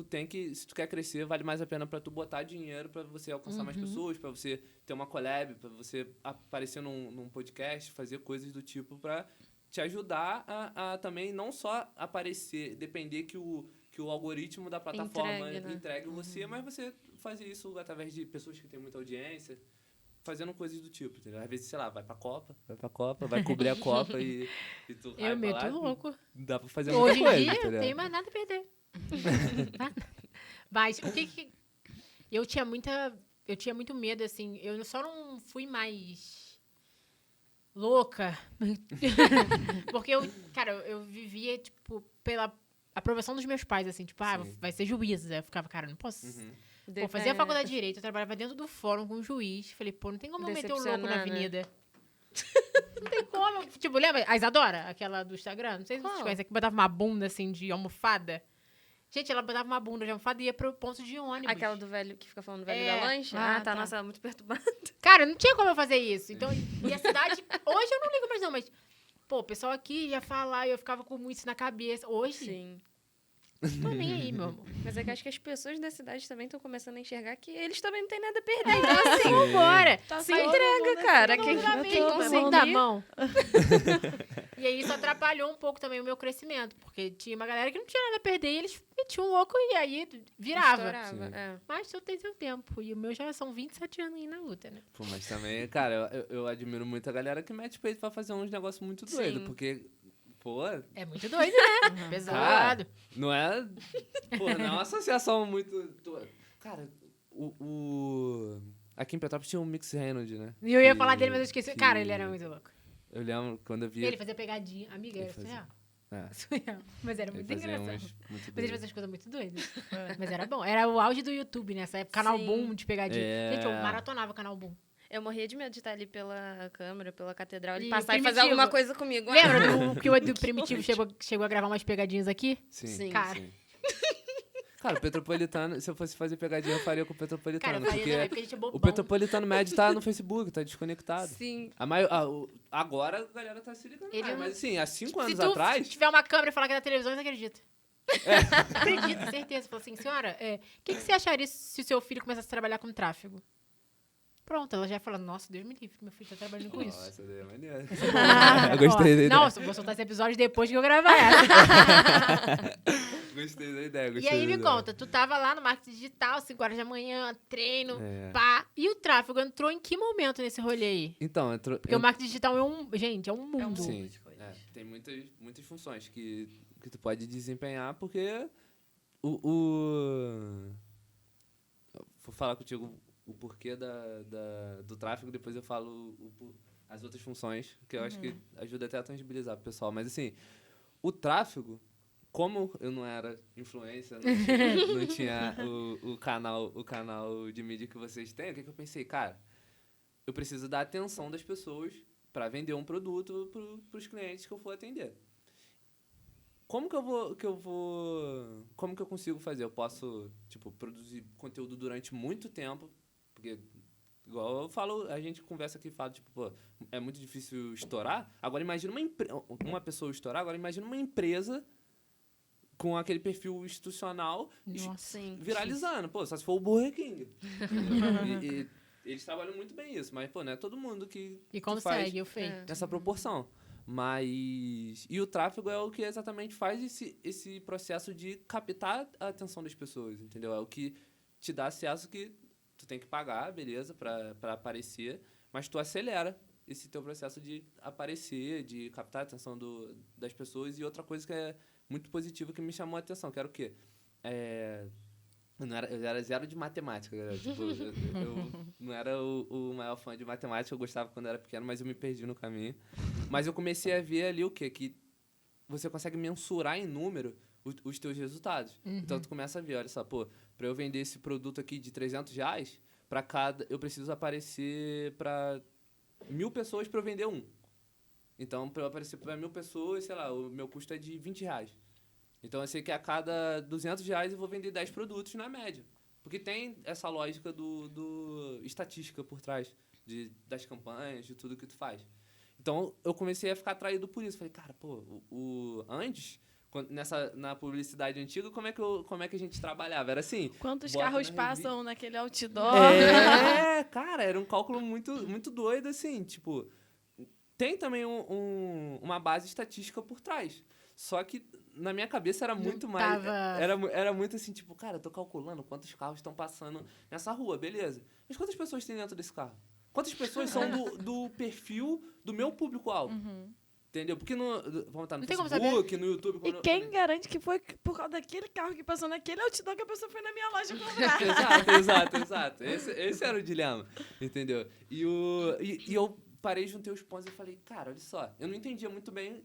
tem que, se tu quer crescer, vale mais a pena para tu botar dinheiro para você alcançar mais pessoas, para você ter uma collab, para você aparecer num podcast, fazer coisas do tipo para te ajudar a também não só aparecer, depender que o algoritmo da plataforma Entregue, né? entregue você, mas você fazer isso através de pessoas que têm muita audiência, fazendo coisas do tipo, entendeu? Às vezes, sei lá, vai pra Copa, vai cobrir a Copa e tu vai Eu pra meto lá, louco. dá pra fazer muita Hoje em coisa, dia, entendeu? não tenho mais nada a perder. Mas o que... Eu tinha muito medo, assim. Eu só não fui mais louca. Porque eu vivia, tipo, pela aprovação dos meus pais, assim. Tipo, Sim. vai ser juíza. Eu ficava, cara, não posso... Uhum. Pô, fazia a faculdade de Direito, eu trabalhava dentro do fórum com um juiz. Falei, pô, não tem como eu meter o louco na Decepcionar, né? avenida. Não tem como. Tipo, lembra a Isadora, aquela do Instagram? Não sei se vocês Qual? conhecem, que botava uma bunda, assim, de almofada. Gente, ela botava uma bunda de almofada e ia pro ponto de ônibus. Aquela do velho que fica falando do velho É. da lancha? Ah, Ah, tá. tá. Nossa, ela é muito perturbada. Cara, não tinha como eu fazer isso. Então, e a cidade... Hoje eu não ligo mais não, mas... Pô, o pessoal aqui ia falar e eu ficava com isso na cabeça. Hoje, Sim. não tô nem aí, meu amor. Mas é que acho que as pessoas da cidade também estão começando a enxergar que eles também não têm nada a perder. Então, assim, Vambora. Tá se todo entrega, mundo cara. assim, Quem, todo mundo quem amigo, conseguir... Da mão. E aí isso atrapalhou um pouco também o meu crescimento. Porque tinha uma galera que não tinha nada a perder e eles metiam um louco e aí virava. Estourava, Sim. é. Mas eu tenho seu tempo. E o meu já são 27 anos aí na luta, né? Pô, mas também, cara, eu admiro muito a galera que mete peito pra fazer uns negócios muito doidos, Sim. porque, pô, É muito doido, né? Pesado. não é. Pô, não é uma associação muito. Cara, aqui em Petrópolis tinha um Mix Reynolds, né? E eu ia falar dele, mas eu esqueci. que- Cara, ele era muito louco. Eu lembro quando eu vi. Ele fazia pegadinha. Amiga, era Ele fazia. surreal. É, Surreal. Mas era ele muito fazia engraçado. uns muito Mas ele doidos. fazia as coisas muito doidas. Mas era bom. Era o auge do YouTube nessa época. Canal Sim. Boom de pegadinha. É. Gente, eu maratonava o Canal Boom. Eu morria de medo de estar ali pela câmera, pela catedral, ele E passar e fazer Primitivo. alguma coisa comigo. Lembra que o do Primitivo chegou a gravar umas pegadinhas aqui? Sim, Sim. Cara. sim. Cara, o Petropolitano, se eu fosse fazer pegadinha, eu faria com o Cara, Petropolitano. eu faria também, porque porque a gente é bobão. o Petropolitano Médio tá no Facebook, tá desconectado. Sim. Agora a galera tá se ligando. Ele mais, não- mas assim, há 5 Se anos tu atrás. tiver uma câmera e falar que é da televisão, você acredita. Acredito, certeza. Fala assim, senhora, o que você acharia se o seu filho começasse a trabalhar com tráfego? Pronto, ela já fala, nossa, Deus me livre, meu filho tá trabalhando com isso. Nossa, daí é maneiro. Ah, Eu gostei da ideia. Nossa, vou soltar esse episódio depois que eu gravar essa. Gostei da ideia, E gostei aí da me ideia. conta, tu tava lá no marketing digital, 5 horas da manhã, treino, É. pá. E o tráfego entrou em que momento nesse rolê aí? Então, entrou. Porque o marketing digital é um mundo. Sim, tem muitas funções que tu pode desempenhar, porque vou falar contigo o porquê do tráfego, depois eu falo as outras funções, que eu acho que ajuda até a tangibilizar pro pessoal. Mas assim, o tráfego, como eu não era influencer, não tinha o canal de mídia que vocês têm, o que eu pensei? Cara, eu preciso da atenção das pessoas para vender um produto para os clientes que eu for atender. Como que eu consigo fazer? Eu posso, tipo, produzir conteúdo durante muito tempo, porque, igual eu falo, a gente conversa aqui e fala, tipo, pô, é muito difícil estourar. Agora imagina uma pessoa estourar, agora imagina uma empresa com aquele perfil institucional Nossa. Sim. viralizando. Pô, só se for o Burger King. e eles trabalham muito bem isso, mas, pô, não é todo mundo que E faz consegue, eu feito. É. nessa proporção. Mas... E o tráfego é o que exatamente faz esse processo de captar a atenção das pessoas, entendeu? É o que te dá acesso que tu tem que pagar, beleza, pra aparecer, mas tu acelera esse teu processo de aparecer, de captar a atenção das pessoas. E outra coisa que é muito positiva que me chamou a atenção, que era o quê? Eu era zero de matemática, galera. Tipo, eu não era o maior fã de matemática, eu gostava quando era pequeno, mas eu me perdi no caminho. Mas eu comecei a ver ali o quê? Que você consegue mensurar em número os teus resultados. Então, tu começa a ver, olha só, pô, pra eu vender esse produto aqui de R$300, eu preciso aparecer pra 1.000 pessoas pra eu vender um. Então, pra eu aparecer pra 1.000 pessoas, sei lá, o meu custo é de R$20. Então, eu sei que a cada R$200 eu vou vender 10 produtos na média. Porque tem essa lógica do estatística por trás das campanhas, de tudo que tu faz. Então, eu comecei a ficar atraído por isso. Falei, cara, pô, antes, na publicidade antiga, como é que a gente trabalhava? Era assim... Quantos bota carros na passam naquele outdoor? Cara, era um cálculo muito, muito doido, assim, tipo... Tem também uma base estatística por trás. Só que na minha cabeça era muito mais... Era muito assim, tipo, cara, eu tô calculando quantos carros estão passando nessa rua, beleza. Mas quantas pessoas tem dentro desse carro? Quantas pessoas são do perfil do meu público-alvo? Entendeu? Porque vamos estar no Não tem como Facebook, no YouTube... E quem garante que foi por causa daquele carro que passou naquele outdoor que a pessoa foi na minha loja comprar? Exato. Esse era o dilema, entendeu? E eu parei, juntei os pontos e falei, cara, olha só, eu não entendia muito bem...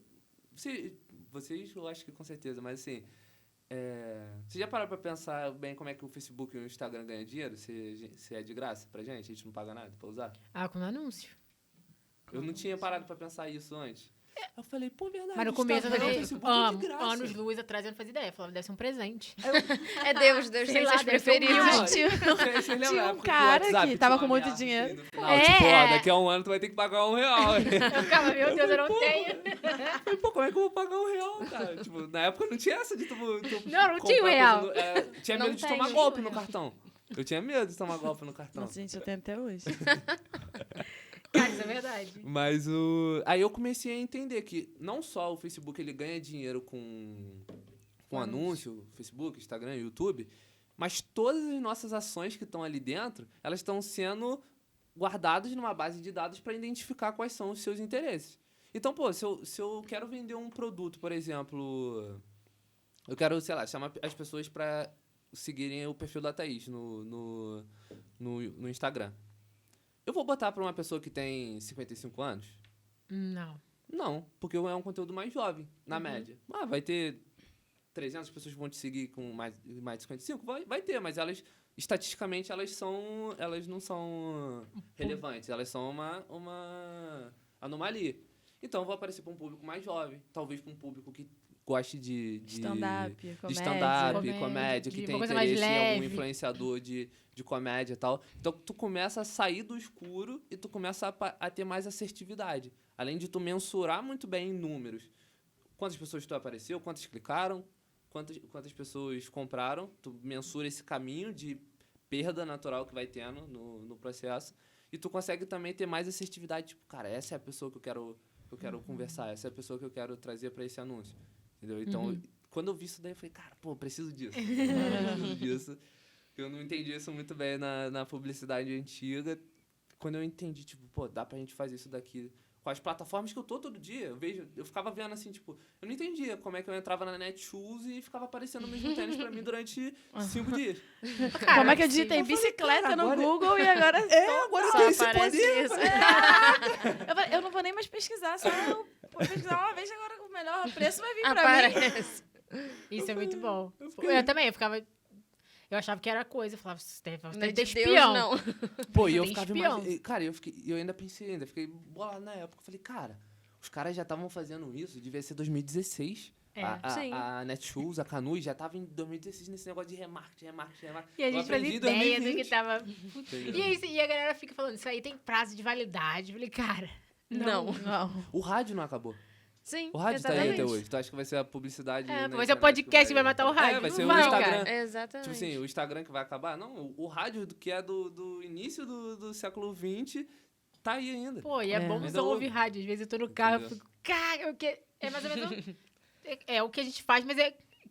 Vocês, eu acho que com certeza, mas assim... Você já parou pra pensar bem como é que o Facebook e o Instagram ganham dinheiro? Se é de graça pra gente? A gente não paga nada pra usar? Ah, com anúncio. Eu não tinha parado pra pensar isso antes. Eu falei, pô, verdade. Mas no o começo eu Instagram, o falei, Facebook é de graça. anos-luz atrás eu não fazia ideia. Eu falava, deve ser um presente. É Deus Sei tem lá, seus deve ser um preferidos. mimo. Tinha um cara que tava com muito dinheiro. Não, tipo, ó, daqui a um ano tu vai ter que pagar R$1. Eu ficava, meu Deus, eu não tenho. Falei, pô, como é que eu vou pagar R$1, cara? Tipo, na época não tinha essa de tu Não comprar tinha R$1. coisa tinha Não medo de tem, tomar não golpe tinha. no cartão. Eu tinha medo de tomar golpe no cartão. Nossa, gente, eu tenho até hoje. Cara, isso é verdade. Mas aí eu comecei a entender que não só o Facebook ele ganha dinheiro com anúncio, Facebook, Instagram, YouTube, mas todas as nossas ações que estão ali dentro, elas estão sendo guardadas numa base de dados para identificar quais são os seus interesses. Então, pô, se eu quero vender um produto, por exemplo, eu quero, sei lá, chamar as pessoas para seguirem o perfil da Thaís no Instagram. Eu vou botar para uma pessoa que tem 55 anos? Não. Não, porque é um conteúdo mais jovem, na média. Vai ter 300 pessoas que vão te seguir com mais de 55? Vai ter, mas elas, estatisticamente, elas não são relevantes. Elas são uma anomalia. Então, eu vou aparecer para um público mais jovem. Talvez para um público que goste de Stand-up, de comédia. stand-up, comédia, que de tem uma coisa mais interesse em algum leve. influenciador de comédia e tal. Então, tu começa a sair do escuro e tu começa a ter mais assertividade. Além de tu mensurar muito bem em números. Quantas pessoas tu apareceu, quantas clicaram, quantas pessoas compraram. Tu mensura esse caminho de perda natural que vai tendo no processo. E tu consegue também ter mais assertividade. Tipo, cara, essa é a pessoa que eu quero conversar. Essa é a pessoa que eu quero trazer para esse anúncio. Entendeu? Então, quando eu vi isso daí, eu falei, cara, pô, preciso disso. Preciso disso. Eu não entendi isso muito bem na publicidade antiga. Quando eu entendi, tipo, pô, dá pra gente fazer isso daqui com as plataformas que eu tô todo dia. Eu ficava vendo assim, tipo, eu não entendia como é que eu entrava na Netshoes e ficava aparecendo o mesmo tênis pra mim durante 5 dias. Cara, Como é que eu digitei bicicleta no Google e agora... Agora Só tem esse aparece poder. isso. Eu falei, eu não vou nem mais pesquisar, só eu vou pesquisar uma vez, agora o melhor preço vai vir pra mim. Aparece. Isso é muito bom. fiquei- Eu também, eu achava que era coisa. Eu falava, isso deve Não é ter de espião. Deus, não. Pô, e eu Tem ficava espião. imaginando. Cara, eu ainda fiquei bolado na época. Eu falei, cara, os caras já estavam fazendo isso, devia ser 2016. Sim. A Netshoes, a Canui já tava em 2016 nesse negócio de remarketing. E a Eu gente fazia aprendi em ideia do 2020. que tava... Entendeu? E a galera fica falando, isso aí tem prazo de validade. Eu falei, cara, não. Não. O rádio não acabou. Sim, O rádio tá aí até exatamente. hoje. Tu acha que vai ser a publicidade. É, na vai ser o internet podcast que vai matar o rádio. vai Não ser vai, o Instagram. cara. Exatamente. Tipo assim, o Instagram que vai acabar? Não, o rádio que é do início do século XX tá aí ainda. Pô, e é É. bom Ainda só ouvir ouve. rádio. Às vezes eu tô no carro, eu Entendeu? fico, cara, o que... É mais ou menos... É o que a gente faz, mas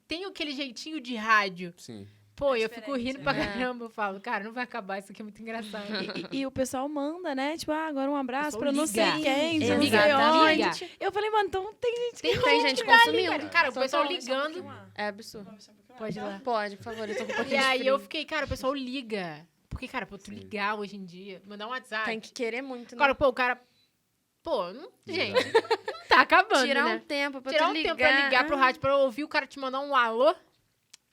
tem aquele jeitinho de rádio. Sim. Pô, É eu fico diferente, rindo pra né? caramba. Eu falo, cara, não vai acabar, isso aqui é muito engraçado. E o pessoal manda, né? Tipo, agora um abraço O pra não sei pessoal quem, liga. não sei Exatamente. onde. Eu falei, mano, então tem gente que Tem gente Cara, consumindo. cara, o pessoal Total. ligando. É absurdo. Pode ir lá. Pode, por favor, eu tô com um E pouquinho de aí frio. eu fiquei, cara, o pessoal liga. Porque, cara, pô, tu Sim. ligar hoje em dia, mandar um WhatsApp. Tem que querer muito, né? Cara, pô, o cara. Pô, não, gente, não tá acabando. Tirar né? um tempo pra Tirar tu um ligar. tempo pra ligar pro rádio, pra ouvir o cara te mandar um alô.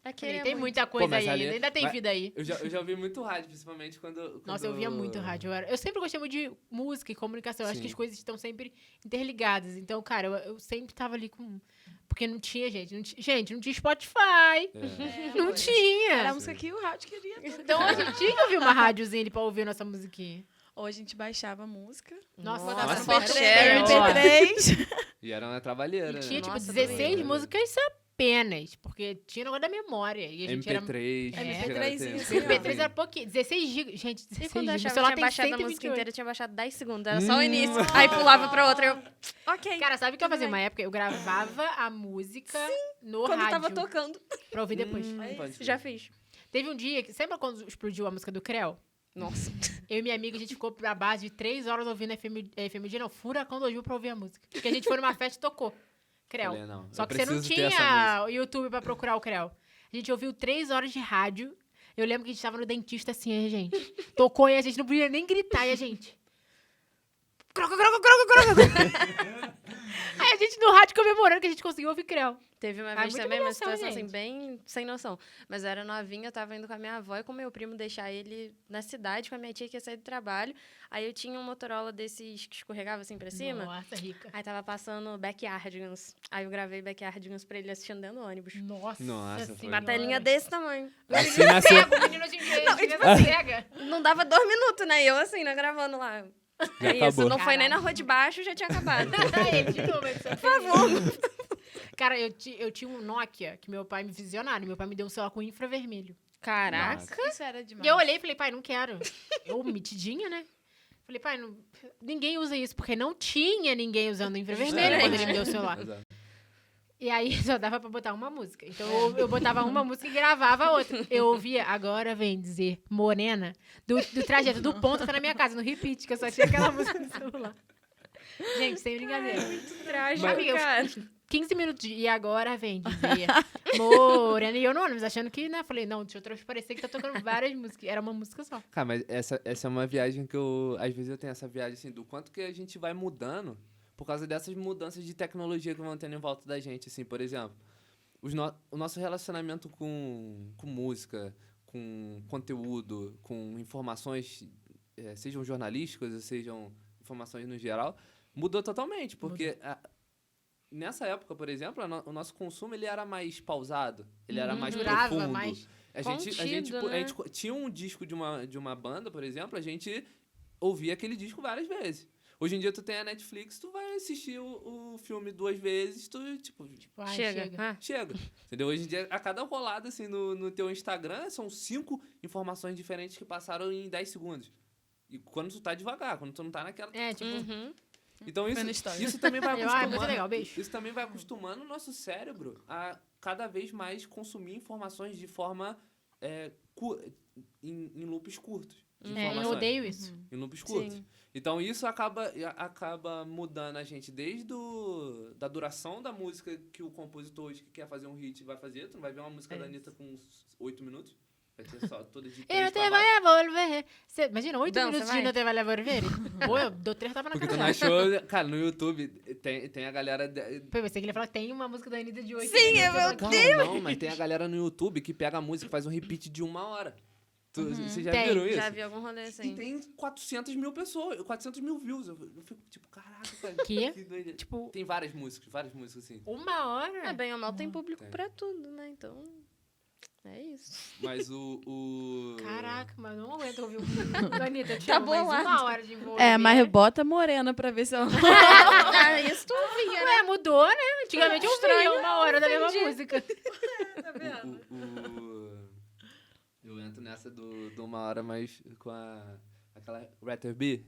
É querer Tem muito. muita coisa mas aí ali- ainda tem mas- vida aí. Eu já ouvi muito rádio, principalmente quando. Nossa, eu ouvia muito rádio. Eu sempre gostei muito de música e comunicação. Eu acho que Sim. as coisas estão sempre interligadas. Então, cara, eu sempre tava ali com. Porque não tinha, gente. Gente, não tinha Spotify. É. Não tinha. Era a música que o rádio queria. Então a gente tinha que ouvir uma rádiozinha ali pra ouvir nossa musiquinha. Ou a gente baixava a música. Nossa, Nossa, botava no Forte MP3. MP3. E era uma trabalheira. E tinha, né? tipo, Nossa, 16 doido. músicas apenas. Porque tinha negócio da memória. E a gente era. MP3. MP3 chegaram a ter sim, MP3 era pouquinho. 16 GB. Gente, 16 E quando eu GB. achava O que celular tinha tem baixado a música 128. inteira, eu tinha baixado 10 segundos. Era só o início. Aí pulava pra outra. Eu... Ok. Cara, sabe o que eu Tudo fazia bem. uma época? Eu gravava a música no Quando rádio. tava tocando. Pra ouvir depois. Pode ser. Já fiz. Teve um dia que. Lembra quando explodiu a música do Creu? Nossa. Eu e minha amiga, a gente ficou pra base de 3 horas ouvindo FMG, não, Furacão 2000 pra ouvir a música. Porque a gente foi numa festa e tocou Creu. Falei, não, Só eu que você não preciso ter essa tinha o YouTube pra procurar o Creu. A gente ouviu 3 horas de rádio. Eu lembro que a gente tava no dentista assim, a gente tocou e a gente não podia nem gritar, e a gente... Croca, croca, croca, croca. Aí a gente no rádio comemorando que a gente conseguiu ouvir Creu. Teve uma Ah, vez muita também, uma humilhação, situação assim, gente. bem sem noção. Mas eu era novinha, eu tava indo com a minha avó e com meu primo deixar ele na cidade, com a minha tia que ia sair do trabalho. Aí eu tinha um Motorola desses que escorregava assim pra cima. Nossa, rica. Aí tava passando Backyardigans. Aí eu gravei Backyardigans pra ele assistindo dentro do ônibus. Nossa, Nossa, foi. senhora. Uma telinha desse tamanho. Assim nasceu. Cego, o menino hoje em dia devia ser cega. Não dava 2 minutos, né? E eu assim, né, gravando lá. Já É isso, acabou. não foi nem na Caralho. rua de baixo, já tinha acabado. Ele de novo, edição feliz. Cara, eu tinha um Nokia que meu pai me visionário. Meu pai me deu um celular com infravermelho. Caraca. Isso era demais. E eu olhei e falei, pai, não quero. Eu, metidinha, né? Falei, pai, ninguém usa isso, porque não tinha ninguém usando infravermelho quando ele me deu o celular. Exato. E aí só dava pra botar uma música. Então eu botava uma música e gravava outra. Eu ouvia, agora vem dizer, Morena, do trajeto do ponto até na minha casa, no repeat, que eu só tinha aquela música no celular. Gente, sem brincadeira. Trágico, Amiga, cara. 15 minutos e agora vem dizer Morena. E eu no ônibus, achando que, né? Falei, não, deixa eu transparecer que tá tocando várias músicas. Era uma música só. Cara, mas essa é uma viagem que eu... Às vezes eu tenho essa viagem, assim, do quanto que a gente vai mudando por causa dessas mudanças de tecnologia que vão tendo em volta da gente, assim. Por exemplo, o nosso relacionamento com música, com conteúdo, com informações, sejam jornalísticas ou sejam informações no geral, mudou totalmente. Porque nessa época, por exemplo, o nosso consumo ele era mais pausado, ele era mais durava profundo. mais. A gente Contido, tinha um disco de uma banda, por exemplo, a gente ouvia aquele disco várias vezes. Hoje em dia tu tem a Netflix, tu vai assistir o filme 2 vezes, tu, tipo, Ai, Chega. Ah, chega. Entendeu? Hoje em dia, a cada rolada, assim, no teu Instagram, são 5 informações diferentes que passaram em 10 segundos. E quando tu tá devagar, quando tu não tá naquela... Tipo, uhum. Então Foi no story. isso também vai muito acostumando... legal, beijo. Isso também vai acostumando o nosso cérebro a cada vez mais consumir informações de forma... em loops curtos. De eu informações. odeio isso. Em loops curtos. Sim. Então, isso acaba mudando a gente desde da duração da música que o compositor hoje que quer fazer um hit vai fazer. Tu não vai ver uma música da Anitta com uns 8 minutos. Vai ter só toda de E 3 não pra te baixo. vai volver. Imagina, 8 Dança, minutos de vai. não te vai volver. Pô, eu dou 3 tapas na Porque tu cara. não achou... Cara, no YouTube tem a galera... Pô, eu pensei que ele ia falar que tem uma música da Anitta de 8 Sim, minutos. meu Cara, não, mas tem a galera no YouTube que pega a música e faz um repeat de 1 hora. Vocês já Tem, viram isso? Já vi algum rolê E assim. tem 400 mil pessoas, 400 mil views. Eu fico tipo, caraca, cara. Que? doideira. Tipo, Tem várias músicas assim. 1 hora? É, bem ou mal tem público Tem. pra tudo, né? Então, é isso. Mas o... Caraca, mas eu não aguento ouvir o Anitta, eu te Tá amo, mas bolado. 1 hora de envolver. Mas bota Morena pra ver se ela... Ah, isso tu ouvia, né? Ué, mudou, né? Antigamente eu Estranho, ouvia 1 hora da mesma entendi. música. Tá Eu entro nessa do 1 hora, mas com aquela Rather Be.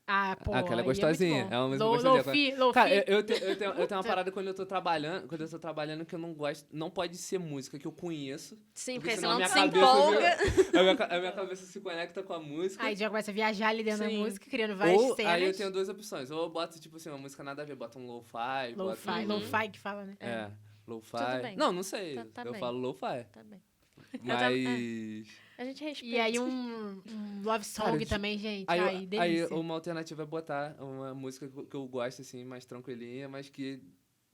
Ah, pô. Aquela é aí gostosinha. muito bom. É uma música gostosinha. Lo-fi. Cara, eu tenho uma parada quando eu tô trabalhando que eu não gosto. Não pode ser música que eu conheço. Sim, Porque porque senão senão tu minha se cabeça empolga. A minha cabeça se conecta com a música. Aí já começa a viajar ali dentro da Sim. música, criando várias Ou cenas. aí eu tenho 2 opções. Ou eu boto, tipo assim, uma música nada a ver, boto um lo-fi. Lo-fi, boto lo-fi que fala, né? lo-fi. Tudo bem. Não sei. Tá eu bem. falo lo-fi. Tá bem. Mas... A gente respeita. E aí um love song Cara, também, gente. Aí, Ai, delícia. uma alternativa é botar uma música que eu gosto, assim, mais tranquilinha, mas que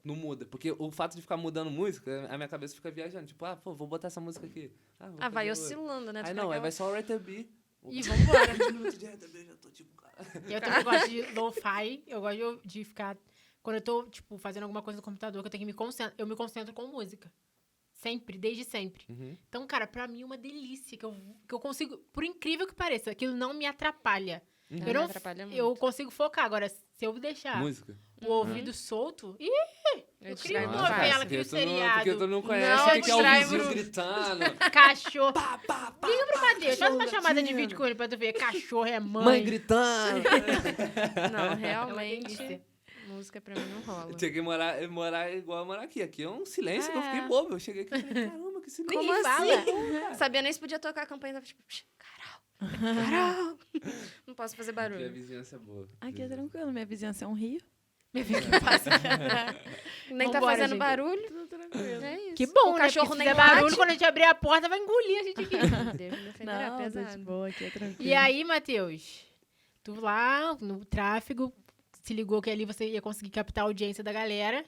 não muda. Porque o fato de ficar mudando música, a minha cabeça fica viajando. Tipo, vou botar essa música aqui. Vou Ah, vai fazer outra. oscilando, né? Tu Aí fica não, aí naquela- vai só o Rather Be. E vambora. 20 minutos de Rather Be, eu já tô tipo... cara. Eu também gosto de lo-fi. Eu gosto de ficar... Quando eu tô, tipo, fazendo alguma coisa no computador, que eu tenho que me concentrar, eu me concentro com música. Sempre, desde sempre. Uhum. Então, cara, pra mim é uma delícia. Que eu consigo... Por incrível que pareça, aquilo não me atrapalha. Uhum. Eu Me não... atrapalha muito. Eu consigo focar. Agora, se eu deixar Música. o ouvido solto... Ih, eu queria distraio uma muito novela, fácil. queria porque tu não- seriado. Porque tu não conhece Não, o que é o distrai vizinho muito. gritando. Cachorro. Pá, pá, pá, Liga pro Matheus, faz uma cachorro chamada de latindo. vídeo com ele pra tu ver. Cachorro é mãe. Mãe gritando. Não, É uma realmente, delícia. música pra mim não rola. Tinha que morar igual eu morar aqui. Aqui é um silêncio que eu fiquei É. bobo. Eu cheguei aqui e falei, caramba, que silêncio. Ninguém Como fala. assim? Sabia nem se podia tocar a campanha. Tava tipo, Carol. Carol! Não posso fazer Aqui a barulho. vizinhança é boa. Aqui é tranquilo, minha vizinhança é um rio. Nem tá Vambora, fazendo gente. barulho. Tudo tranquilo. É isso. Que bom, o né? cachorro Porque nem se fizer barulho, late. quando a gente abrir a porta, vai engolir a gente aqui. Deus me defenderá, Não, tá de pesado. boa, aqui é tranquilo. E aí, Matheus? Tu lá no tráfego, se ligou que ali você ia conseguir captar a audiência da galera.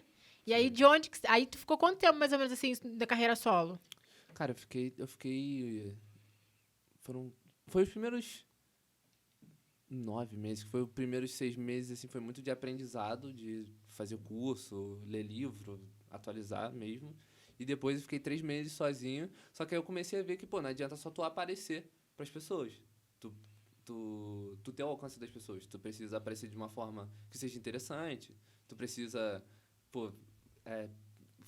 E aí, de onde... Aí tu ficou quanto tempo, mais ou menos, assim, da carreira solo? Cara, eu fiquei... Foi os primeiros 9 meses, que foi os primeiros 6 meses, assim, foi muito de aprendizado, de fazer curso, ler livro, atualizar mesmo. E depois eu fiquei 3 meses sozinho, só que aí eu comecei a ver que, pô, não adianta só tu aparecer pras pessoas. Tu ter o alcance das pessoas. Tu precisa aparecer de uma forma que seja interessante, tu precisa, pô,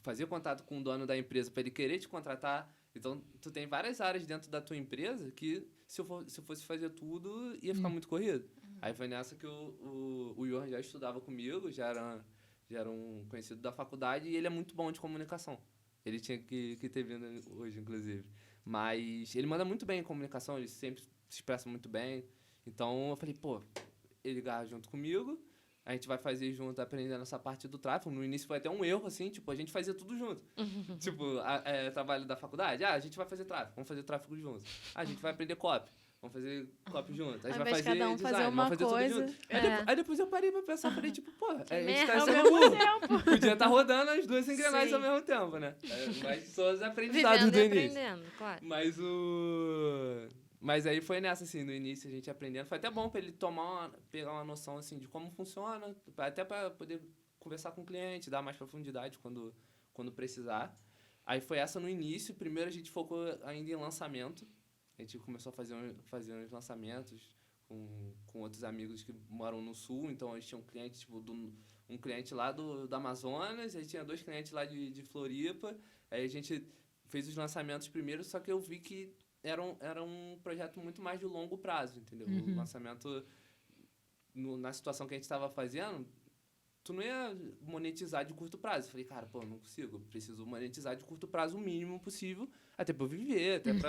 fazer contato com o dono da empresa para ele querer te contratar. Então, tu tem várias áreas dentro da tua empresa que, se eu fosse fazer tudo, ia ficar muito corrido. Aí foi nessa que o Johan já estudava comigo, já era um conhecido da faculdade, e ele é muito bom de comunicação. Ele tinha que ter vindo hoje, inclusive. Mas ele manda muito bem em comunicação, ele sempre se expressa muito bem. Então, eu falei, pô, ele garra junto comigo, a gente vai fazer junto, aprendendo essa parte do tráfego. No início foi até um erro, assim, tipo, a gente fazia tudo junto. Tipo, trabalho da faculdade, a gente vai fazer tráfego, vamos fazer tráfego juntos. A gente vai aprender copy, vamos fazer copy juntos. A gente Ao vai invés de fazer cada um design, fazer uma vamos fazer coisa, tudo junto. é. Aí depois eu parei pra pensar, falei, tipo, pô, a gente merda, tá ao sendo mesmo burro. Podia estar rodando as duas engrenagens Sim. ao mesmo tempo, né? Mas só os aprendizados Vivendo do e início. aprendendo, claro. Mas aí foi nessa, assim, no início, a gente aprendendo. Foi até bom pra ele pegar uma noção, assim, de como funciona, até pra poder conversar com o cliente, dar mais profundidade quando precisar. Aí foi essa no início. Primeiro a gente focou ainda em lançamento. A gente começou a fazer uns lançamentos com outros amigos que moram no Sul. Então, a gente tinha um cliente, tipo, um cliente lá do Amazonas, aí tinha 2 clientes lá de Floripa. Aí a gente fez os lançamentos primeiro, só que eu vi que era um projeto muito mais de longo prazo, entendeu? O lançamento, na situação que a gente estava fazendo, tu não ia monetizar de curto prazo. Eu falei, cara, pô, não consigo. Eu preciso monetizar de curto prazo o mínimo possível, até pra eu viver, até pra...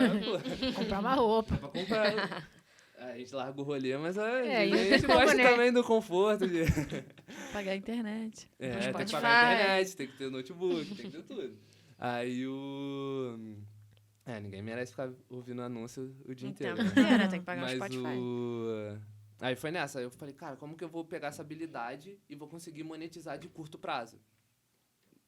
Comprar uma roupa. pra comprar. A gente larga o rolê, mas a e gente como, gosta né? também do conforto. Pagar a internet. Tem que Spotify. pagar a internet, tem que ter notebook, tem que ter tudo. Aí ninguém merece ficar ouvindo anúncio o dia inteiro. Então, Né? tem que pagar o Mas Spotify. Aí foi nessa. Aí eu falei, cara, como que eu vou pegar essa habilidade e vou conseguir monetizar de curto prazo?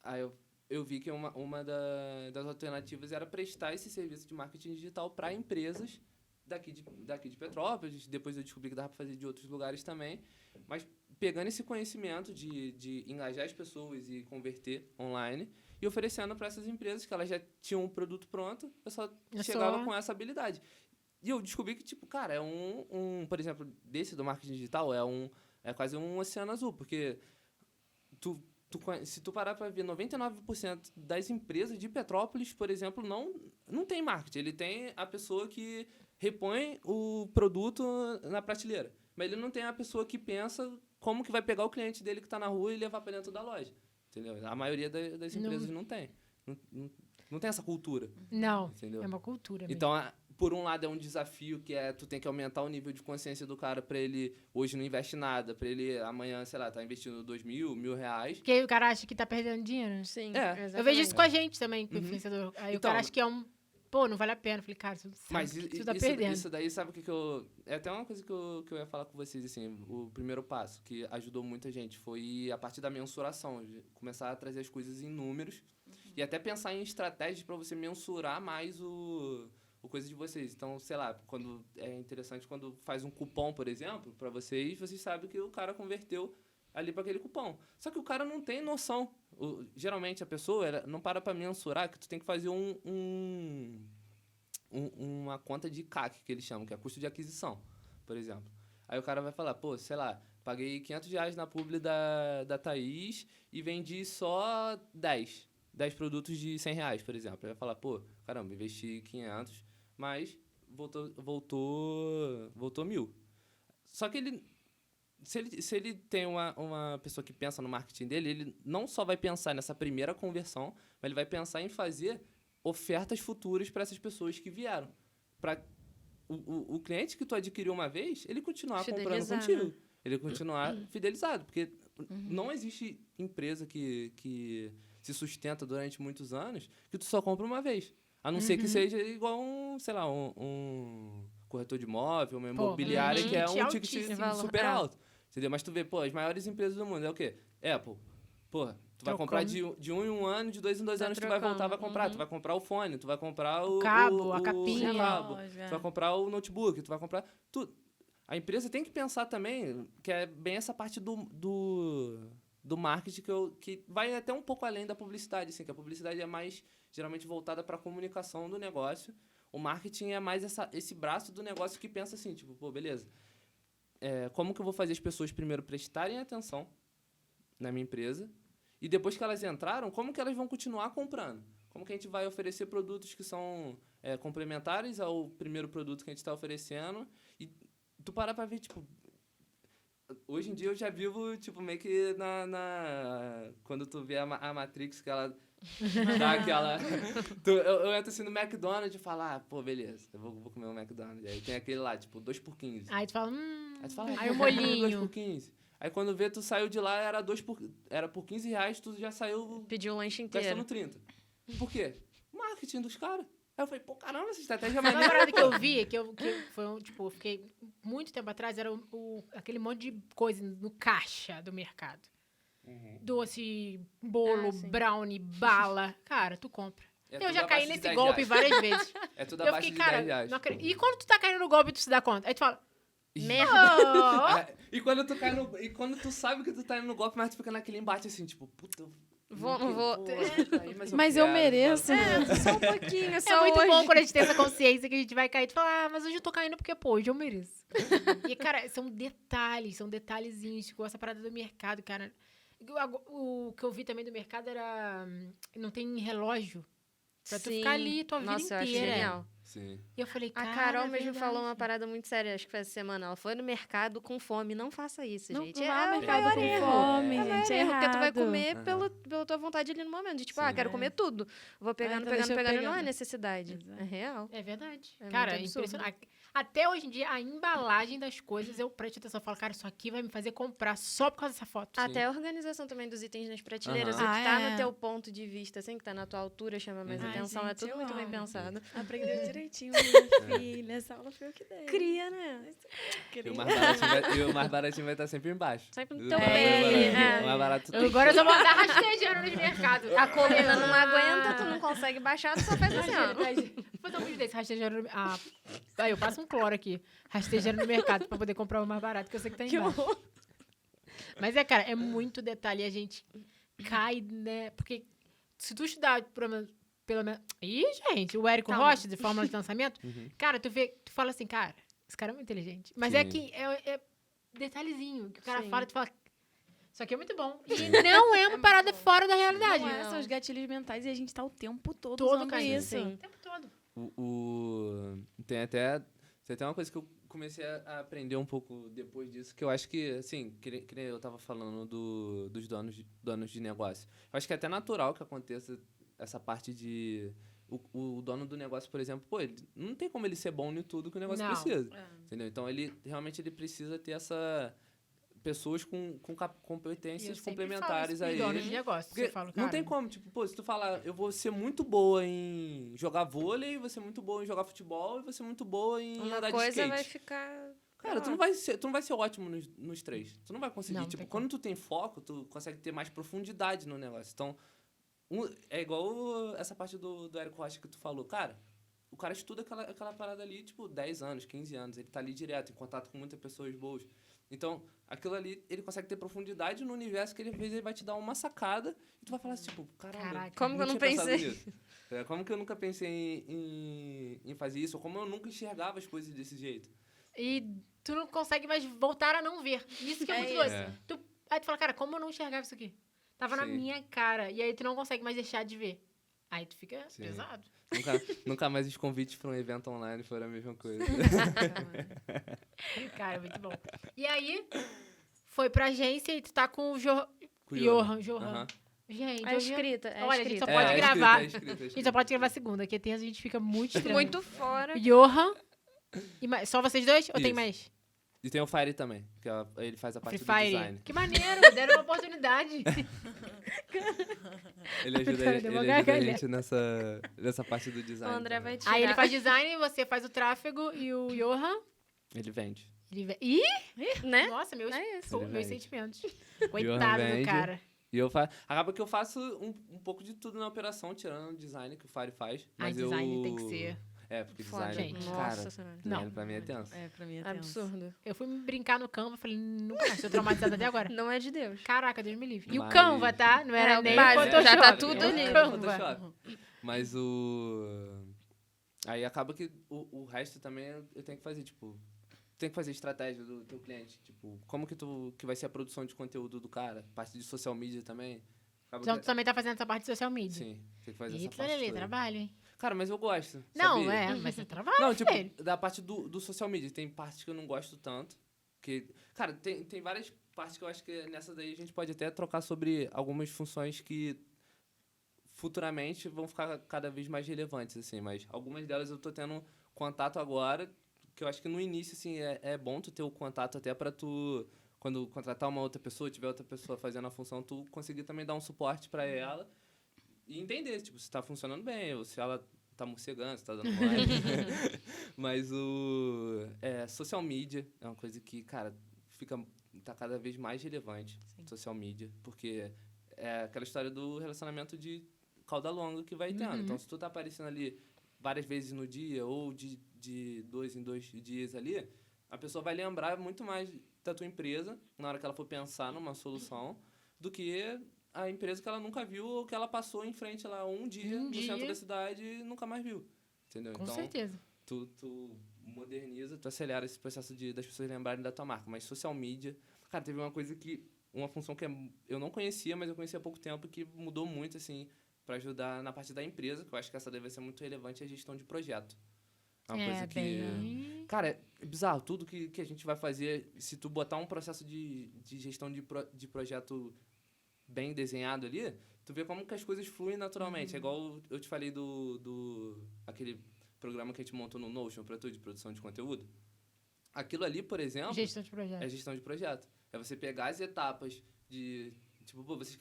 Aí eu vi que uma das alternativas era prestar esse serviço de marketing digital para empresas daqui de Petrópolis. Depois eu descobri que dava para fazer de outros lugares também. Mas pegando esse conhecimento de engajar as pessoas e converter online e oferecendo para essas empresas que elas já tinham um produto pronto, eu só chegava com essa habilidade. E eu descobri que, tipo, cara, por exemplo, desse do marketing digital, é quase um oceano azul, porque se tu parar para ver, 99% das empresas de Petrópolis, por exemplo, não tem marketing. Ele tem a pessoa que repõe o produto na prateleira. Mas ele não tem a pessoa que pensa como que vai pegar o cliente dele que está na rua e levar para dentro da loja. Entendeu? A maioria das empresas não tem. Não tem essa cultura. Não, entendeu? é uma cultura mesmo. Então, por um lado, é um desafio que tu tem que aumentar o nível de consciência do cara para ele hoje não investe nada, para ele amanhã, sei lá, tá investindo R$2.000, R$1.000. Porque aí o cara acha que tá perdendo dinheiro. Sim, É. Eu vejo isso com a gente também, com o influenciador. Aí o Então, cara acha que é pô, não vale a pena. Eu falei, cara, você não sabe Mas que você tá perdendo. isso daí, sabe o que eu... É até uma coisa que eu ia falar com vocês, assim, o primeiro passo que ajudou muita gente foi a partir da mensuração, de começar a trazer as coisas em números e até pensar em estratégias para você mensurar mais o coisa de vocês. Então, sei lá, quando é interessante quando faz um cupom, por exemplo, para vocês sabem que o cara converteu ali para aquele cupom. Só que o cara não tem noção. Geralmente a pessoa não para mensurar que tu tem que fazer uma conta de CAC, que eles chamam, que é custo de aquisição, por exemplo. Aí o cara vai falar, pô, sei lá, paguei R$500 na publi da Thaís e vendi só 10 produtos de R$100, por exemplo. Ele vai falar, pô, caramba, investi 500, mas voltou 1.000. Só que se ele tem uma pessoa que pensa no marketing dele, ele não só vai pensar nessa primeira conversão, mas ele vai pensar em fazer ofertas futuras para essas pessoas que vieram. Para o cliente que tu adquiriu uma vez, ele continuar comprando Fidelizar, contigo. né? Ele continuar fidelizado. Porque não existe empresa que se sustenta durante muitos anos que tu só compra uma vez. A não ser que seja igual um corretor de imóvel, uma imobiliária, que é um ticket altíssimo. super alto. Entendeu? Mas tu vê, as maiores empresas do mundo é o quê? Apple. Tu vai comprar de 1 em 1 ano, de 2 em 2 anos tu vai voltar, vai comprar. Tu vai comprar o fone, tu vai comprar o cabo, a capinha. o cabo, tu vai comprar o notebook, tu vai comprar tudo. A empresa tem que pensar também, que é bem essa parte do marketing que vai até um pouco além da publicidade, assim, que a publicidade é mais geralmente voltada para a comunicação do negócio. O marketing é mais esse braço do negócio que pensa assim, tipo, beleza, como que eu vou fazer as pessoas primeiro prestarem atenção na minha empresa e depois que elas entraram, como que elas vão continuar comprando? Como que a gente vai oferecer produtos que são complementares ao primeiro produto que a gente está oferecendo? E tu parar pra ver, tipo... Hoje em dia eu já vivo, tipo, meio que quando tu vê a Matrix, que ela dá aquela... eu entro assim no McDonald's e falo, beleza, eu vou comer um McDonald's. Aí tem aquele lá, tipo, 2 por 15. Aí tu fala, Aí tu fala, aí o molhinho. 2 por 15. Aí quando vê, tu saiu de lá, era por 15 reais, tu já saiu Pediu o lanche inteiro. gastando 30. Por quê? Marketing dos caras. Aí eu falei, caramba, essa estratégia é Uma maneira. parada que eu vi, eu fiquei muito tempo atrás, era aquele monte de coisa no caixa do mercado. Doce, bolo, sim. brownie, bala. Cara, tu compra. É Eu tudo já caí abaixo de nesse 10 golpe reais. várias vezes. É tudo Eu abaixo fiquei, de 10 reais. não acredito. E quando tu tá caindo no golpe, tu se dá conta? Aí tu fala, Merda. E quando tu sabe que tu tá indo no golpe, mas tu fica naquele embate assim, tipo, puta... Não vou. Mas eu mereço. Só um pouquinho, só é muito hoje. bom quando a gente tem essa consciência que a gente vai cair e tu fala, mas hoje eu tô caindo porque, hoje eu mereço. E, cara, são detalhezinhos, tipo, essa parada do mercado, cara. O que eu vi também do mercado era, não tem relógio. Pra tu ficar ali tua vida Nossa, eu acho inteira. genial. Sim. E eu falei, A cara, Carol mesmo verdade. falou uma parada muito séria, acho que foi essa semana. Ela foi no mercado com fome. Não faça isso, Não gente. vá ao o mercado maior com erro. fome, É o maior gente. É erro, porque tu vai errado. comer pela tua vontade ali no momento. De tipo, Sim. quero comer tudo. Vou pegando, então pegando, deixa eu pegando. pegar. Não é necessidade. Exato. É real. É verdade. É Cara, muito é absurdo. impressionante. Até hoje em dia, a embalagem das coisas, eu presto atenção. Eu falo, cara, isso aqui vai me fazer comprar só por causa dessa foto. Até a organização também dos itens nas prateleiras. Aham. O que tá é. no teu ponto de vista, assim, que tá na tua altura, chama mais Uhum. atenção. Ai, É tudo gente, muito eu bem amo. pensado. Aprendeu direitinho, minha filha. Essa aula foi eu que dei. Cria, né? E o mais baratinho vai estar sempre embaixo. Sempre no O teu mais pé ali, barato- é. O mais barato Agora eu só vou andar rastejando nos mercados. A coluna não aguenta, tu não consegue baixar, tu só faz assim, ó. Vou fazer um vídeo desse, rastejando no... Aí eu passo um cloro aqui, rastejando no mercado pra poder comprar o mais barato, que eu sei que tá embaixo. Mas cara, é muito detalhe e a gente cai, né? Porque se tu estudar, pelo menos... Ih, gente, o Érico Calma. Rocha, de Fórmula de Lançamento, cara, tu fala assim, cara, esse cara é muito inteligente. Mas é Sim. que é detalhezinho, que o cara Sim. fala e tu fala... Isso aqui é muito bom. E não é uma parada fora da realidade. Não é, Não. são os gatilhos mentais e a gente tá o tempo todo Todo usando caindo. isso. Sim. O tempo todo. Tem até uma coisa que eu comecei a aprender um pouco depois disso, que eu acho que, assim, que nem eu tava falando dos donos de negócio. Eu acho que é até natural que aconteça essa parte de... O dono do negócio, por exemplo, ele não tem como ele ser bom em tudo que o negócio Não. precisa. É. Entendeu? Então, ele precisa ter pessoas com competências complementares aí. Dono de negócio. Porque Você fala, não cara, tem como, tipo, se tu falar, eu vou ser muito boa em jogar vôlei, vou ser muito boa em jogar futebol e vou ser muito boa em Uma andar de coisa skate. vai ficar... Cara, tu não vai ser ótimo nos três. Tu não vai conseguir. Não, Tipo, tem quando tu tem foco, tu consegue ter mais profundidade no negócio. Então, é igual essa parte do Érico Rocha que tu falou. Cara, o cara estuda aquela parada ali, tipo, 10 anos, 15 anos. Ele tá ali direto, em contato com muitas pessoas boas. Então, aquilo ali, ele consegue ter profundidade no universo que ele, às vezes, ele vai te dar uma sacada e tu vai falar assim, tipo, caramba, Caraca. Como que eu não tinha pensado pensei? nisso. Como que eu nunca pensei em fazer isso? Ou como eu nunca enxergava as coisas desse jeito. E tu não consegue mais voltar a não ver. Isso que é, É muito doido. isso. Aí tu fala, cara, como eu não enxergava isso aqui? Tava na Sim. minha cara. E aí tu não consegue mais deixar de ver. Aí tu fica Sim. pesado. Nunca mais os convites para um evento online foram a mesma coisa. Cara, muito bom. E aí, foi pra agência e tu tá com o Com o Johan. Aham. Gente, É eu escrita, é Olha, a gente escrita. só pode gravar. escrito, A gente só pode gravar segunda, que tem a gente fica muito estranho. Muito fora. Johan Só vocês dois? Ou tem Isso. mais? E tem o Fire também, que ele faz a parte Free do Fire. design. Que maneiro, deram uma oportunidade. Ele ajuda, Cara, ele deu uma ajuda a gargalhada. gente nessa parte do O design. André também. vai tirar. Aí ele faz design, você faz o tráfego e o Johan... Ele vende. Ih! Né? Nossa, meus, É isso. Ele meus vende. sentimentos. Coitado do vende. cara. E acaba que eu faço um pouco de tudo na operação, tirando o design que o Fire faz. Mas Design tem que ser... É, porque Foda. design, Gente. cara, Nossa senhora. design pra mim é tenso. É, pra mim é tenso. Absurdo. Eu fui brincar no Canva, falei, nunca mais, tô traumatizada até agora. Não é de Deus. Caraca, Deus me livre. E o Mas- Canva, tá? Não era É, o nem básico, o Photoshop. já tá tudo é o ali. Canva. Photoshop. Mas aí acaba que o resto também eu tenho que fazer, tipo... Tem que fazer estratégia do teu cliente. Tipo, como que vai ser a produção de conteúdo do cara? Parte de social media também. Acaba Então, que- tu também tá fazendo essa parte de social media. Sim, tem que fazer essa Eita, parte Lelê, toda. trabalho, hein? Cara, mas eu gosto, Não, sabia? mas é trabalho, Não, tipo, filho. da parte do social media. Tem partes que eu não gosto tanto. Cara, tem várias partes que eu acho que nessa daí a gente pode até trocar sobre algumas funções que futuramente vão ficar cada vez mais relevantes, assim. Mas algumas delas eu tô tendo contato agora, que eu acho que no início, assim, é bom tu ter o contato até pra tu, quando contratar uma outra pessoa, tiver outra pessoa fazendo a função, tu conseguir também dar um suporte pra ela e entender, tipo, se tá funcionando bem, ou se ela tá morcegando, se tá dando mole. Mas social media é uma coisa que, cara, tá cada vez mais relevante, social media, porque é aquela história do relacionamento de cauda longa que vai tendo. Então, se tu tá aparecendo ali várias vezes no dia, ou de 2 em 2 dias ali, a pessoa vai lembrar muito mais da tua empresa, na hora que ela for pensar numa solução, do que a empresa que ela nunca viu ou que ela passou em frente lá um dia no centro da cidade e nunca mais viu. Entendeu? Com Então, certeza. tu moderniza, tu acelera esse processo das pessoas lembrarem da tua marca. Mas social media... Cara, teve uma função que eu não conhecia, mas eu conheci há pouco tempo, que mudou muito, assim, para ajudar na parte da empresa, que eu acho que essa deve ser muito relevante, é a gestão de projeto. É uma coisa que... bem... Cara, é bizarro. Tudo que a gente vai fazer, se tu botar um processo de gestão de projeto bem desenhado ali, tu vê como que as coisas fluem naturalmente. É igual eu te falei aquele programa que a gente montou no Notion para tu, de produção de conteúdo. Aquilo ali, por exemplo... Gestão de projeto. É gestão de projeto. É você pegar as etapas de... Tipo, pô, vocês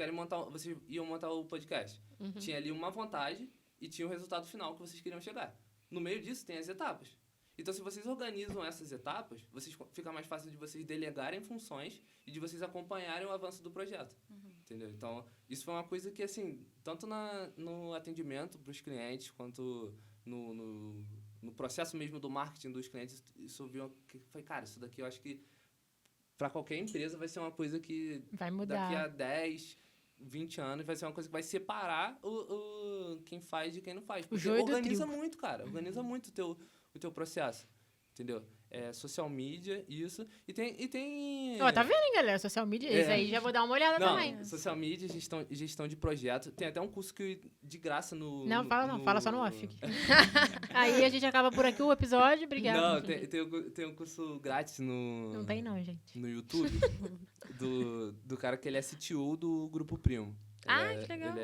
iam montar o podcast. Tinha ali uma vontade e tinha o resultado final que vocês queriam chegar. No meio disso tem as etapas. Então, se vocês organizam essas etapas, fica mais fácil de vocês delegarem funções e de vocês acompanharem o avanço do projeto. Entendeu? Então, isso foi uma coisa que, assim, tanto no atendimento para os clientes, quanto no processo mesmo do marketing dos clientes, isso viu que foi, cara, isso daqui eu acho que para qualquer empresa vai ser uma coisa que Vai mudar. daqui a 10, 20 anos vai ser uma coisa que vai separar quem faz de quem não faz. Porque joio do organiza trigo. muito, cara. Organiza muito o teu processo. Entendeu? Social media, isso. E tem... Ó, tá vendo, hein, galera? Social media, esse aí já vou dar uma olhada Não, também. social media, gestão de projeto. Tem até um curso de graça no... Não, fala só no off aqui. Aí a gente acaba por aqui o episódio, obrigado. Não, tem um curso grátis Não tem não, gente. no YouTube do cara que ele é CTO do Grupo Primo. Que legal.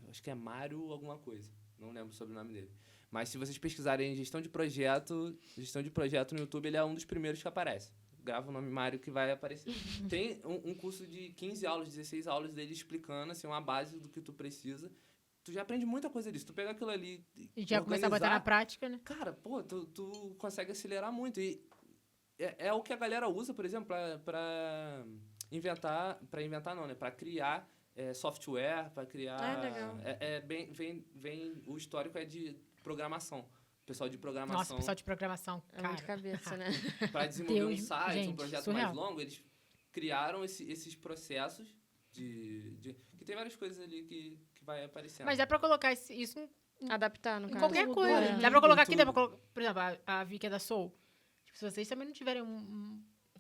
Acho que é Mário alguma coisa. Não lembro sobre o nome dele. Mas se vocês pesquisarem gestão de projeto no YouTube, ele é um dos primeiros que aparece. Grava o nome Mário que vai aparecer. Tem um curso de 15 aulas, 16 aulas dele explicando assim, uma base do que tu precisa. Tu já aprende muita coisa disso. Tu pega aquilo ali E já começa a botar na organizar, prática, né? cara, pô, tu consegue acelerar muito. E é o que a galera usa, por exemplo, pra inventar não, né? Pra criar software, pra criar... legal. Vem o histórico é de programação. Pessoal de programação. Nossa, pessoal de programação, É muito cara. cabeça, né? Para desenvolver Deus, um site, gente, um projeto surreal. mais longo, eles criaram esses processos que tem várias coisas ali que vai aparecendo. Mas dá pra colocar isso Adaptar, no em caso. qualquer Tudo, coisa. é. Dá pra colocar aqui, Tudo. dá pra colocar... Por exemplo, a Vicky é da Soul. Tipo, se vocês também não tiverem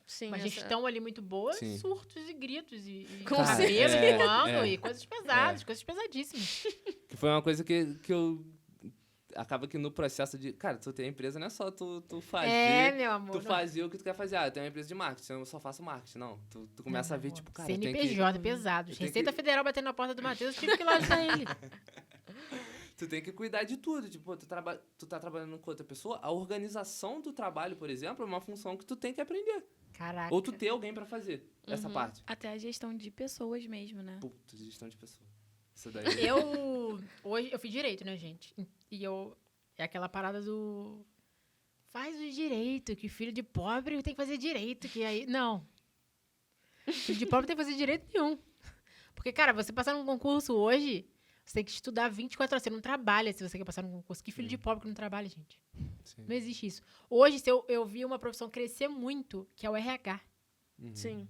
Sim, uma essa- gestão ali muito boa, Sim. surtos e gritos e Com cabelo certeza. voando e coisas pesadas, coisas pesadíssimas. Que foi uma coisa que eu... Acaba que no processo de... Cara, tu tem empresa, não é só tu fazer... meu amor. Tu fazer o que tu quer fazer. Eu tenho uma empresa de marketing, eu só faço marketing. Não, tu começa a ver, tipo, cara, eu tenho CNPJ, pesado. eu tenho Receita que- Federal batendo na porta do Matheus, tive que ir lá ajudar ele. Tu tem que cuidar de tudo. Tipo, tu tá trabalhando com outra pessoa, a organização do trabalho, por exemplo, é uma função que tu tem que aprender. Caraca. Ou tu ter alguém pra fazer essa parte. Até a gestão de pessoas mesmo, né? Puta, gestão de pessoa. Isso daí. Hoje, eu fiz direito, né, gente? E é aquela parada do... Faz o direito, que filho de pobre tem que fazer direito, que aí... Não. Filho de pobre não tem que fazer direito nenhum. Porque, cara, você passar num concurso hoje, você tem que estudar 24 horas. Você não trabalha se você quer passar num concurso. Que filho de pobre que não trabalha, gente? Sim. Não existe isso. Hoje, eu vi uma profissão crescer muito, que é o RH. Uhum. Sim.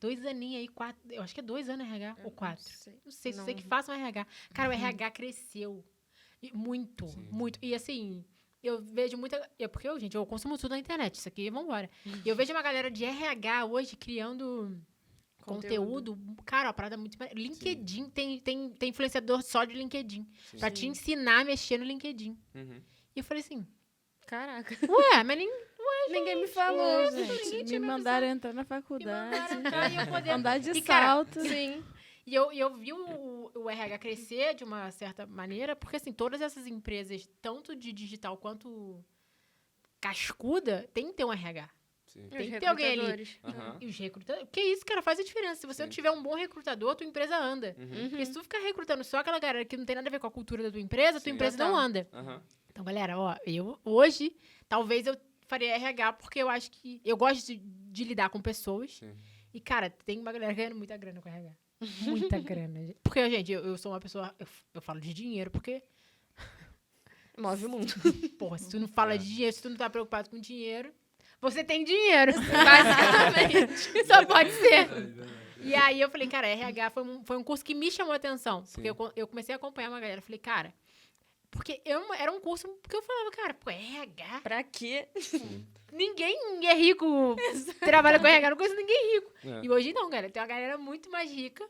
2 aninhos aí, 4... Eu acho que é 2 anos RH, ou 4. Não sei, Não. sei que façam RH. Cara, o RH cresceu. E muito, Sim. muito. E assim, eu vejo muita... Porque eu consumo tudo na internet. Isso aqui, vambora. E eu vejo uma galera de RH hoje criando conteúdo. Cara, a parada é muito... LinkedIn, tem influenciador só de LinkedIn. Sim. Pra te ensinar a mexer no LinkedIn. Uhum. E eu falei assim, Caraca. ué, mas Ninguém me falou, Gente, gente. me mandaram entrar na me faculdade. mandaram entrar e eu poder... Andar de E, cara, salto. Sim. E eu vi o RH crescer de uma certa maneira, porque, assim, todas essas empresas, tanto de digital quanto cascuda, tem que ter um RH. Sim. Tem que ter alguém ali. recrutadores. Aham. E os recrutadores... Porque isso, cara, faz a diferença. Se você Sim. tiver um bom recrutador, tua empresa anda. Uhum. Porque se tu ficar recrutando só aquela galera que não tem nada a ver com a cultura da tua empresa, tua Sim. empresa Total. não anda. Aham. Então, galera, ó, hoje, talvez eu faria RH, porque eu acho que... Eu gosto de lidar com pessoas. Sim. E, cara, tem uma galera ganhando muita grana com RH. Muita grana. Porque, gente, eu sou uma pessoa... Eu falo de dinheiro, porque... Move o mundo. Porra, se tu não fala de dinheiro, se tu não tá preocupado com dinheiro, você tem dinheiro. Basicamente. Só pode ser. E aí eu falei, cara, RH foi um curso que me chamou a atenção. Porque eu comecei a acompanhar uma galera. Eu falei, cara... Porque era um curso que eu falava, cara, pô, RH? Pra quê? Ninguém é rico, trabalha com RH, não conheço ninguém rico. É. E hoje não, cara. Tem uma galera muito mais rica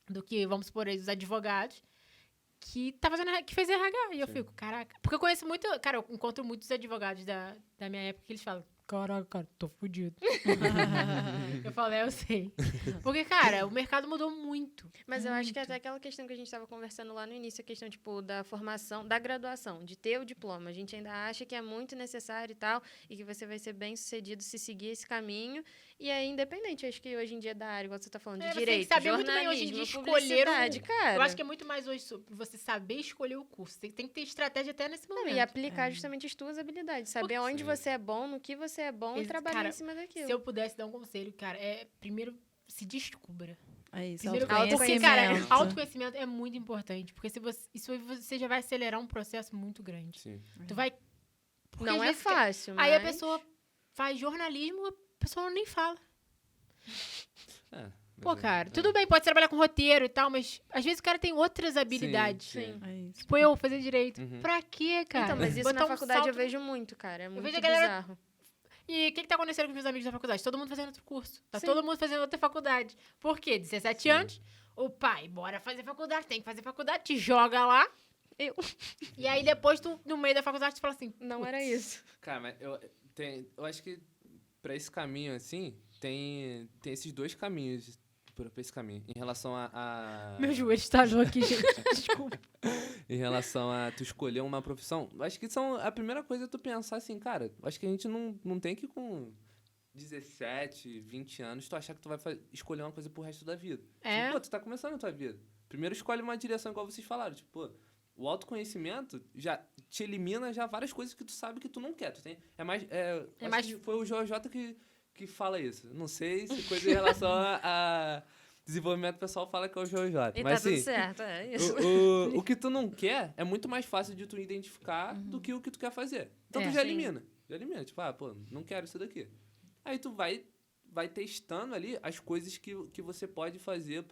do que, vamos supor, aí, os advogados, que fez RH. E eu Sim. fico, caraca. Porque eu conheço muito, cara, eu encontro muitos advogados da minha época que eles falam, caraca, cara, tô fudido. Eu falo, eu sei. Porque, cara, o mercado mudou muito. Mas eu acho que até aquela questão que a gente estava conversando lá no início, a questão, tipo, da formação, da graduação, de ter o diploma. A gente ainda acha que é muito necessário e tal, e que você vai ser bem sucedido se seguir esse caminho. E aí, independente, acho que hoje em dia da área, igual você tá falando, de Você tem que direito, saber muito bem hoje em dia jornalismo, escolher publicidade, cara. Eu acho que é muito mais hoje sobre você saber escolher o curso. Você tem que ter estratégia até nesse Não, momento. e aplicar justamente as tuas habilidades. Saber onde Sim. você é bom, no que você é bom, e trabalhar Cara, em cima daquilo. Se eu pudesse dar um conselho, cara, primeiro, se descubra. É isso, Primeiro, porque, autoconhecimento. cara, autoconhecimento é muito importante. Porque isso aí você já vai acelerar um processo muito grande. Sim. Tu vai... porque Não às é vezes, fácil, mas... Aí a pessoa faz jornalismo, a pessoa nem fala. É, Pô, mas cara, tudo bem, pode trabalhar com roteiro e tal, mas às vezes o cara tem outras habilidades. Sim. É isso. Tipo, eu fazer direito. Uhum. Pra quê, cara? Então, mas isso Botar na um faculdade eu salto- vejo muito, cara. É muito vejo a galera- bizarro. E o que tá acontecendo com meus amigos da faculdade? Todo mundo fazendo outro curso. Tá Sim. todo mundo fazendo outra faculdade. Por quê? 17 Sim. anos, o pai, bora fazer faculdade, tem que fazer faculdade, te joga lá. Eu. E aí depois, no meio da faculdade, tu fala assim, Não era isso. Cara, mas eu acho que pra esse caminho, assim, tem esses dois caminhos pra esse caminho. Em relação a... meu joelho estalou aqui, gente. Desculpa. Em relação a tu escolher uma profissão, acho que a primeira coisa é tu pensar assim, cara, acho que a gente não tem que com 17, 20 anos, tu achar que tu vai escolher uma coisa pro resto da vida. É. Tipo, pô, tu tá começando a tua vida. Primeiro escolhe uma direção igual vocês falaram, tipo, pô, o autoconhecimento já te elimina já várias coisas que tu sabe que tu não quer. Tu tem, acho mais- que foi o JJ que fala isso. Não sei se coisa em relação a desenvolvimento pessoal fala que é o JJ. E Mas tá tudo assim, certo, é isso. o que tu não quer é muito mais fácil de tu identificar do que o que tu quer fazer. Então É, tu já sim. elimina. Já elimina. Tipo, pô, não quero isso daqui. Aí tu vai testando ali as coisas que você pode fazer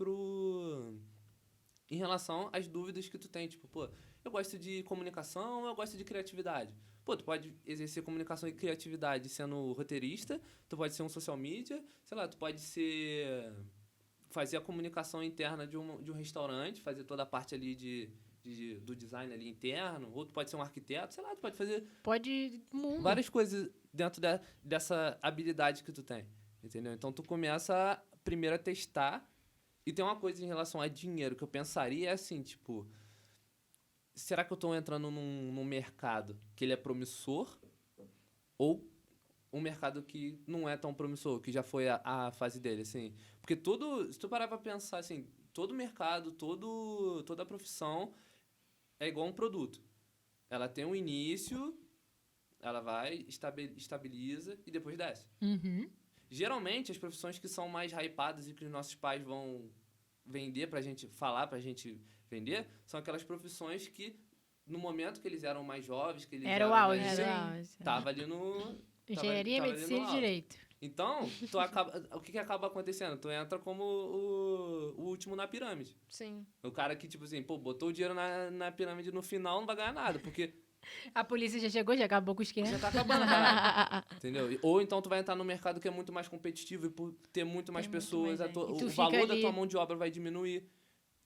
em relação às dúvidas que tu tem. Tipo, pô, eu gosto de comunicação, eu gosto de criatividade. Pô, tu pode exercer comunicação e criatividade sendo roteirista, tu pode ser um social media, sei lá, tu pode fazer a comunicação interna de um restaurante, fazer toda a parte ali do design ali interno, ou tu pode ser um arquiteto, sei lá, tu pode fazer Pode mundo. várias coisas dentro dessa habilidade que tu tem, entendeu? Então tu começa primeiro a testar, e tem uma coisa em relação a dinheiro que eu pensaria é assim, tipo, será que eu tô entrando num mercado que ele é promissor ou um mercado que não é tão promissor, que já foi a fase dele, assim? Porque se tu parar pra pensar, assim, todo mercado, toda profissão é igual um produto. Ela tem um início, ela vai, estabiliza e depois desce. Uhum. Geralmente, as profissões que são mais hypadas e que os nossos pais vão vender pra gente, falar pra gente vender, são aquelas profissões que, no momento que eles eram mais jovens, que eles Era o eram auge. mais... Tava ali no... Engenharia, tava ali medicina no e auge. direito. Então, o que acaba acontecendo? Tu entra como o último na pirâmide. Sim. O cara que, tipo assim, pô, botou o dinheiro na pirâmide no final, não vai ganhar nada, porque A polícia já chegou, já acabou com o esquema. já tá acabando, cara. Entendeu? Ou então tu vai entrar no mercado que é muito mais competitivo e por ter muito mais Tem muito pessoas, mais gente. E tu o fica valor da ali- tua mão de obra vai diminuir.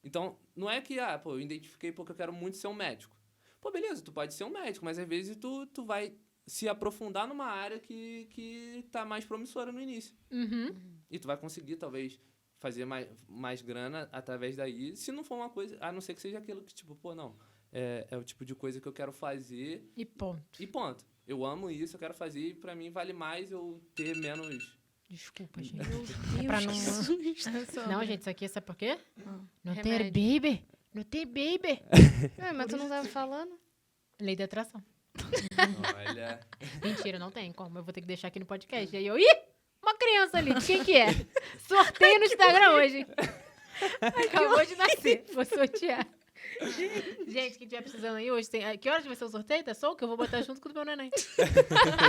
Então, não é que, pô, eu identifiquei porque eu quero muito ser um médico. Pô, beleza, tu pode ser um médico, mas às vezes tu vai se aprofundar numa área que tá mais promissora no início. Uhum. E tu vai conseguir, talvez, fazer mais grana através daí, se não for uma coisa, a não ser que seja aquilo que, tipo, pô, não, é o tipo de coisa que eu quero fazer E ponto. e ponto. Eu amo isso, eu quero fazer e pra mim vale mais eu ter menos... Desculpa, gente. Meu É pra não... Deus. Não, gente, isso aqui sabe por quê? Não tem Remédio. baby. Não tem baby. Mas tu não tava falando? Lei da atração. Olha... Mentira, não tem como. Eu vou ter que deixar aqui no podcast. E aí eu... Ih! Uma criança ali. De quem que é? Sorteio no Instagram hoje. Acabou de nascer. Vou sortear. Gente, quem estiver precisando aí hoje tem... Que horas vai ser o sorteio? Tá só que eu vou botar junto com o do meu neném.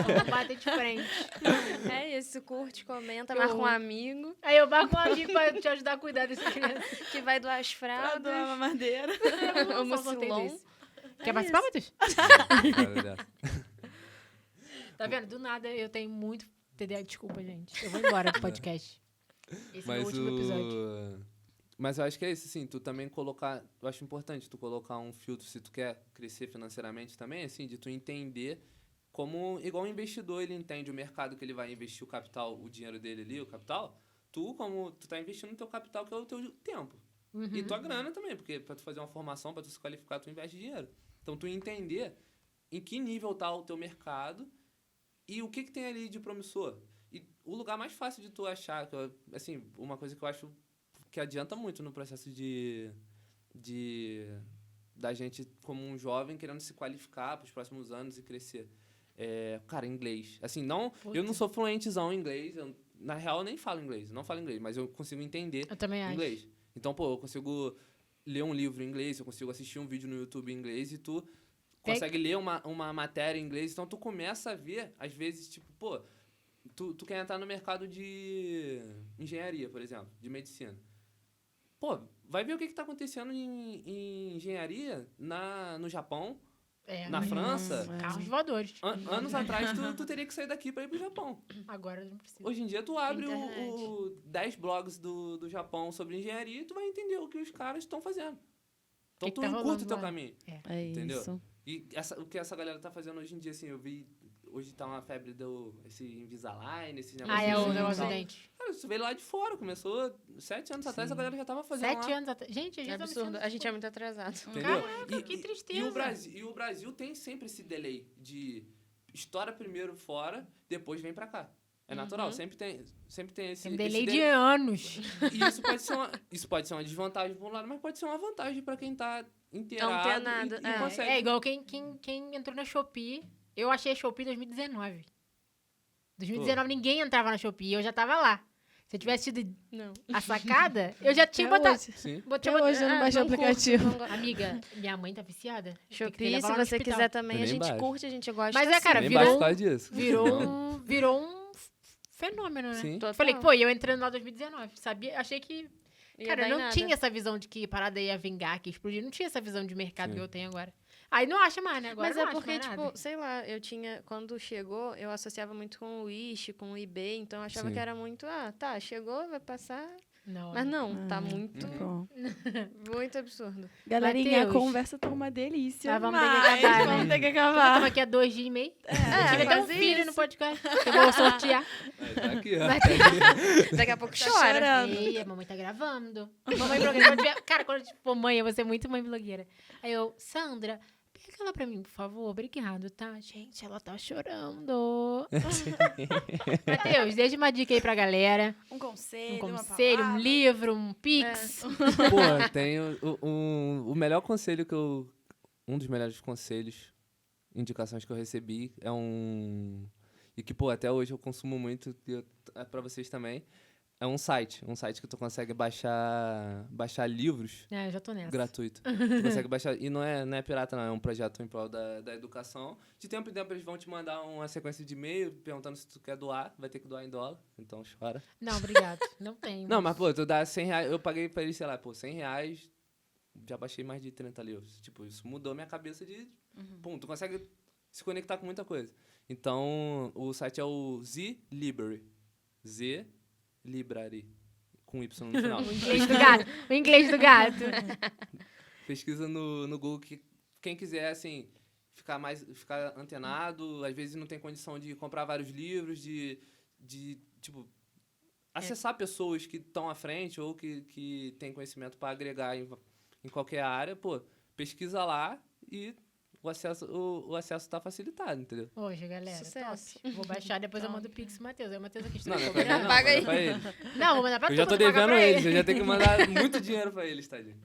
Vamos bater de frente. É isso, curte, comenta, Que marca um horror. amigo Aí eu marco um amigo pra te ajudar a cuidar dessa criança. que vai doar as Pra fraldas. doar uma madeira. O mucilon. Quer participar, Matheus? Olha... Tá vendo? Do nada eu tenho muito TDA. Desculpa, gente. Eu vou embora do podcast. Esse é o meu último episódio. Mas eu acho que é isso, assim, tu também colocar... Eu acho importante tu colocar um filtro se tu quer crescer financeiramente também, assim, de tu entender como... Igual um investidor, ele entende o mercado que ele vai investir o capital, o dinheiro dele ali, o capital. Tu tá investindo no teu capital, que é o teu tempo. E tua grana também, porque pra tu fazer uma formação, pra tu se qualificar, tu investe dinheiro. Então, tu entender em que nível tá o teu mercado e o que tem ali de promissor. E o lugar mais fácil de tu achar, assim, uma coisa que eu acho que adianta muito no processo da gente como um jovem querendo se qualificar para os próximos anos e crescer. Cara, inglês. Assim, eu não sou fluentezão em inglês, na real eu nem falo inglês, não falo inglês, mas eu consigo entender Eu também acho. inglês. Então, pô, eu consigo ler um livro em inglês, eu consigo assistir um vídeo no YouTube em inglês e tu consegue ler uma matéria em inglês, então tu começa a ver, às vezes, tipo, pô, tu quer entrar no mercado de engenharia, por exemplo, de medicina. Pô, vai ver o que tá acontecendo em engenharia no Japão, na França. Carros voadores. Anos atrás, tu teria que sair daqui pra ir pro Japão. Agora eu não preciso. Hoje em dia, tu abre Internet. o 10 blogs do Japão sobre engenharia e tu vai entender o que os caras estão fazendo. Então, Que tu tá encurta rolando o teu lá? caminho. É Entendeu? isso. E o que essa galera tá fazendo hoje em dia, assim, eu vi... Hoje tá uma febre esse Invisalign, esse negócio. Ah, é o assim, negócio e do tal. dente. Cara, isso veio lá de fora. Começou 7 anos atrás, a galera já tava fazendo 7 lá. anos atrás. Gente, a É gente tá me absurdo. sentindo A gente é muito atrasado. Entendeu? Caraca, que tristeza. E o Brasil tem sempre esse delay de estoura primeiro fora, depois vem pra cá. É natural, sempre tem esse... Tem um esse delay de delay. anos. E isso pode ser uma desvantagem por um lado, mas pode ser uma vantagem pra quem tá inteirado Antenado, e consegue. É igual quem entrou na Shopee. Eu achei a Shopee em 2019. 2019 ninguém entrava na Shopee, eu já tava lá. Se eu tivesse tido Não. a sacada, eu já tinha Até botado. hoje. Sim. Botei Até hoje eu não baixei o não curto, aplicativo. não gosto. Amiga, minha mãe tá viciada. Tem que Shopee, levar se lá no você hospital. quiser também, Eu a nem gente baixo. curte, a gente gosta. Mas é, cara, Nem virou baixo um- por causa disso. Virou um fenômeno, né? Sim. Total. Falei, pô, e eu entrando lá em 2019, sabia? Achei que, Ia cara, dar eu em não nada. tinha essa visão de que parada ia vingar, que ia explodir. Não tinha essa visão de mercado Sim. que eu tenho agora. Aí não acha mais, né? Agora Mas não é acha porque, mais tipo, nada. sei lá, eu tinha... Quando chegou, eu associava muito com o Wish, com o eBay, então eu achava Sim. que era muito... Ah, tá, chegou, vai passar... Não. Mas não, tá muito, Bom. muito absurdo. Galerinha, a Mateus. conversa tá uma delícia. Mas vamos ter que mas acabar, vamos né? ter que Estamos acabar. aqui há 2 dias e meio. É, Tive até um quase filho isso. no podcast. Que eu vou sortear. Tá aqui, ó. Vai Daqui a pouco Tá chora. chorando. Ei, a mamãe tá gravando. Mamãe blogueira. Cara, quando eu for mãe, eu vou ser muito mãe blogueira. Aí eu, Sandra, pega ela pra mim, por favor. Obrigado, tá? Gente, ela tá chorando. Matheus, deixa uma dica aí pra galera. Um conselho, Um uma conselho, um palavra. livro, um pix. Pô, tem o melhor conselho que eu... Um dos melhores conselhos, indicações que eu recebi é um... E que, pô, até hoje eu consumo muito, é pra vocês também. É um site que tu consegue baixar livros É, eu já tô nessa. gratuito. Tu consegue baixar, e não é pirata não, é um projeto em prol da educação. De tempo em tempo eles vão te mandar uma sequência de e-mail perguntando se tu quer doar, vai ter que doar em dólar, então chora. Não, obrigado. Não tenho. Não, mas pô, tu dá R$100, eu paguei pra eles, sei lá, pô, R$100, já baixei mais de 30 livros. Tipo, isso mudou minha cabeça de... Pum, tu consegue se conectar com muita coisa. Então, o site é o Z-Library. Z-Library. Com Y no final. O inglês do gato. O inglês do gato. Pesquisa no Google que quem quiser, assim, ficar antenado, às vezes não tem condição de comprar vários livros, de tipo, acessar pessoas que estão à frente ou que têm conhecimento para agregar em qualquer área, pô, pesquisa lá e o acesso tá facilitado, entendeu? Hoje, galera. Sucesso. Top. Vou baixar, depois eu mando o pix pro Matheus. Aí o Matheus aqui Não, não é estuda. pra mim, não, Paga aí. é pra ele. Não, vou mandar pra Eu tu, já tô tu paga devendo pra eles, eu já tenho que mandar muito dinheiro pra eles, tadinho.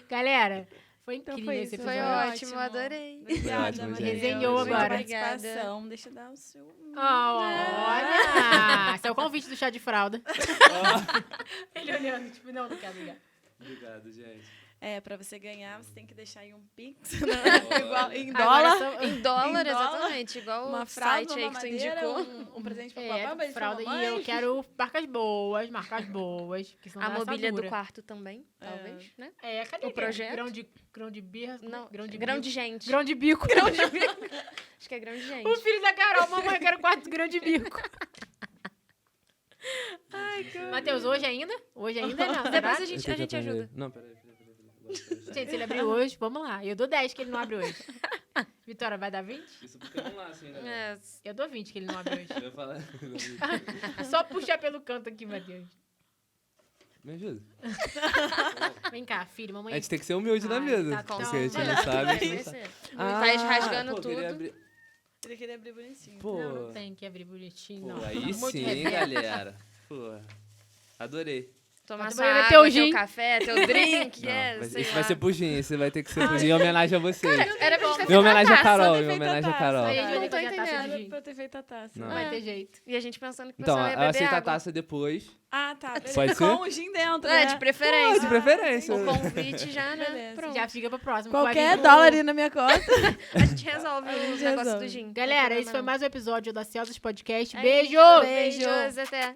Galera, foi Então incrível foi esse isso, Foi episódio. ótimo, adorei. Obrigada, ótimo, Matheus. gente. Resenhou Pela agora. participação. Deixa eu dar o seu... Olha! Esse é o convite do chá de fralda. Ele olhando, tipo, não quero ligar. Obrigado, gente. Pra você ganhar, você tem que deixar aí um pix, Ó. igual, em Agora dólar. só- Em dólar, Em dólar, exatamente. Igual Uma o fralda, site aí uma que tu madeira, indicou. um presente pra papai, um beijo pra fralda. E mamãe. eu quero marcas boas, que são A da mobília do assadura. quarto também, talvez, né? É, cadê O projeto? Grão de birra? Não, grão de grão bico. de gente. Grão de bico. Acho que é grão de gente. O filho da Carol, mamãe, eu quero quarto de grão de bico. Ai, que Matheus, hoje ainda? Hoje ainda não. será? Depois a Eu gente tenho que ajuda. aprender. Não, peraí. Gente, se ele abrir hoje, vamos lá. Eu dou 10 que ele não abre hoje. Vitória, vai dar 20? Isso porque vamos lá, assim, né? É, Eu dou 20 que ele não abre hoje. Eu ia falar. Só puxar pelo canto aqui, Matheus. Me ajuda. Vem cá, filho, mamãe. A gente tem que ser humilde na Ai, vida. tá, Porque então, a gente vai não lá. sabe. a gente vai não sabe. ser. Tá rasgando pô, tudo. queria abrir- Ele queria abrir bonitinho. Pô, Não tem que abrir bonitinho, pô, não. aí Muito sim, reserva. galera. Pô, adorei. Tomar Mas sua vai ter água, o gin. teu café, teu drink, Não, sei esse lá. vai ser pro Gin, esse vai ter que ser pro Gin em homenagem a vocês. Era pra gente ter Em feito homenagem a a taça. Carol, ter em feito a homenagem a taça. Carol. Aí a Não gente tô vai fazer a taça de Era gin. pra eu ter feito a taça. Não. Não vai ter jeito. E a gente pensando que o Então, pessoal ia eu beber aceito a água. taça depois. Ah, tá. Beleza. Pode ser? Com o gin dentro, É, né? de Pô, preferência. de preferência. O convite já, né? Beleza. Pronto. Já fica pro próximo. Qualquer Vai vir dólar aí na minha conta. A gente resolve A o gente negócio resolve. do gin. Galera, Não tem esse foi problema mais um episódio da Celsius Podcast. não. Beijo! É isso. Beijos, até.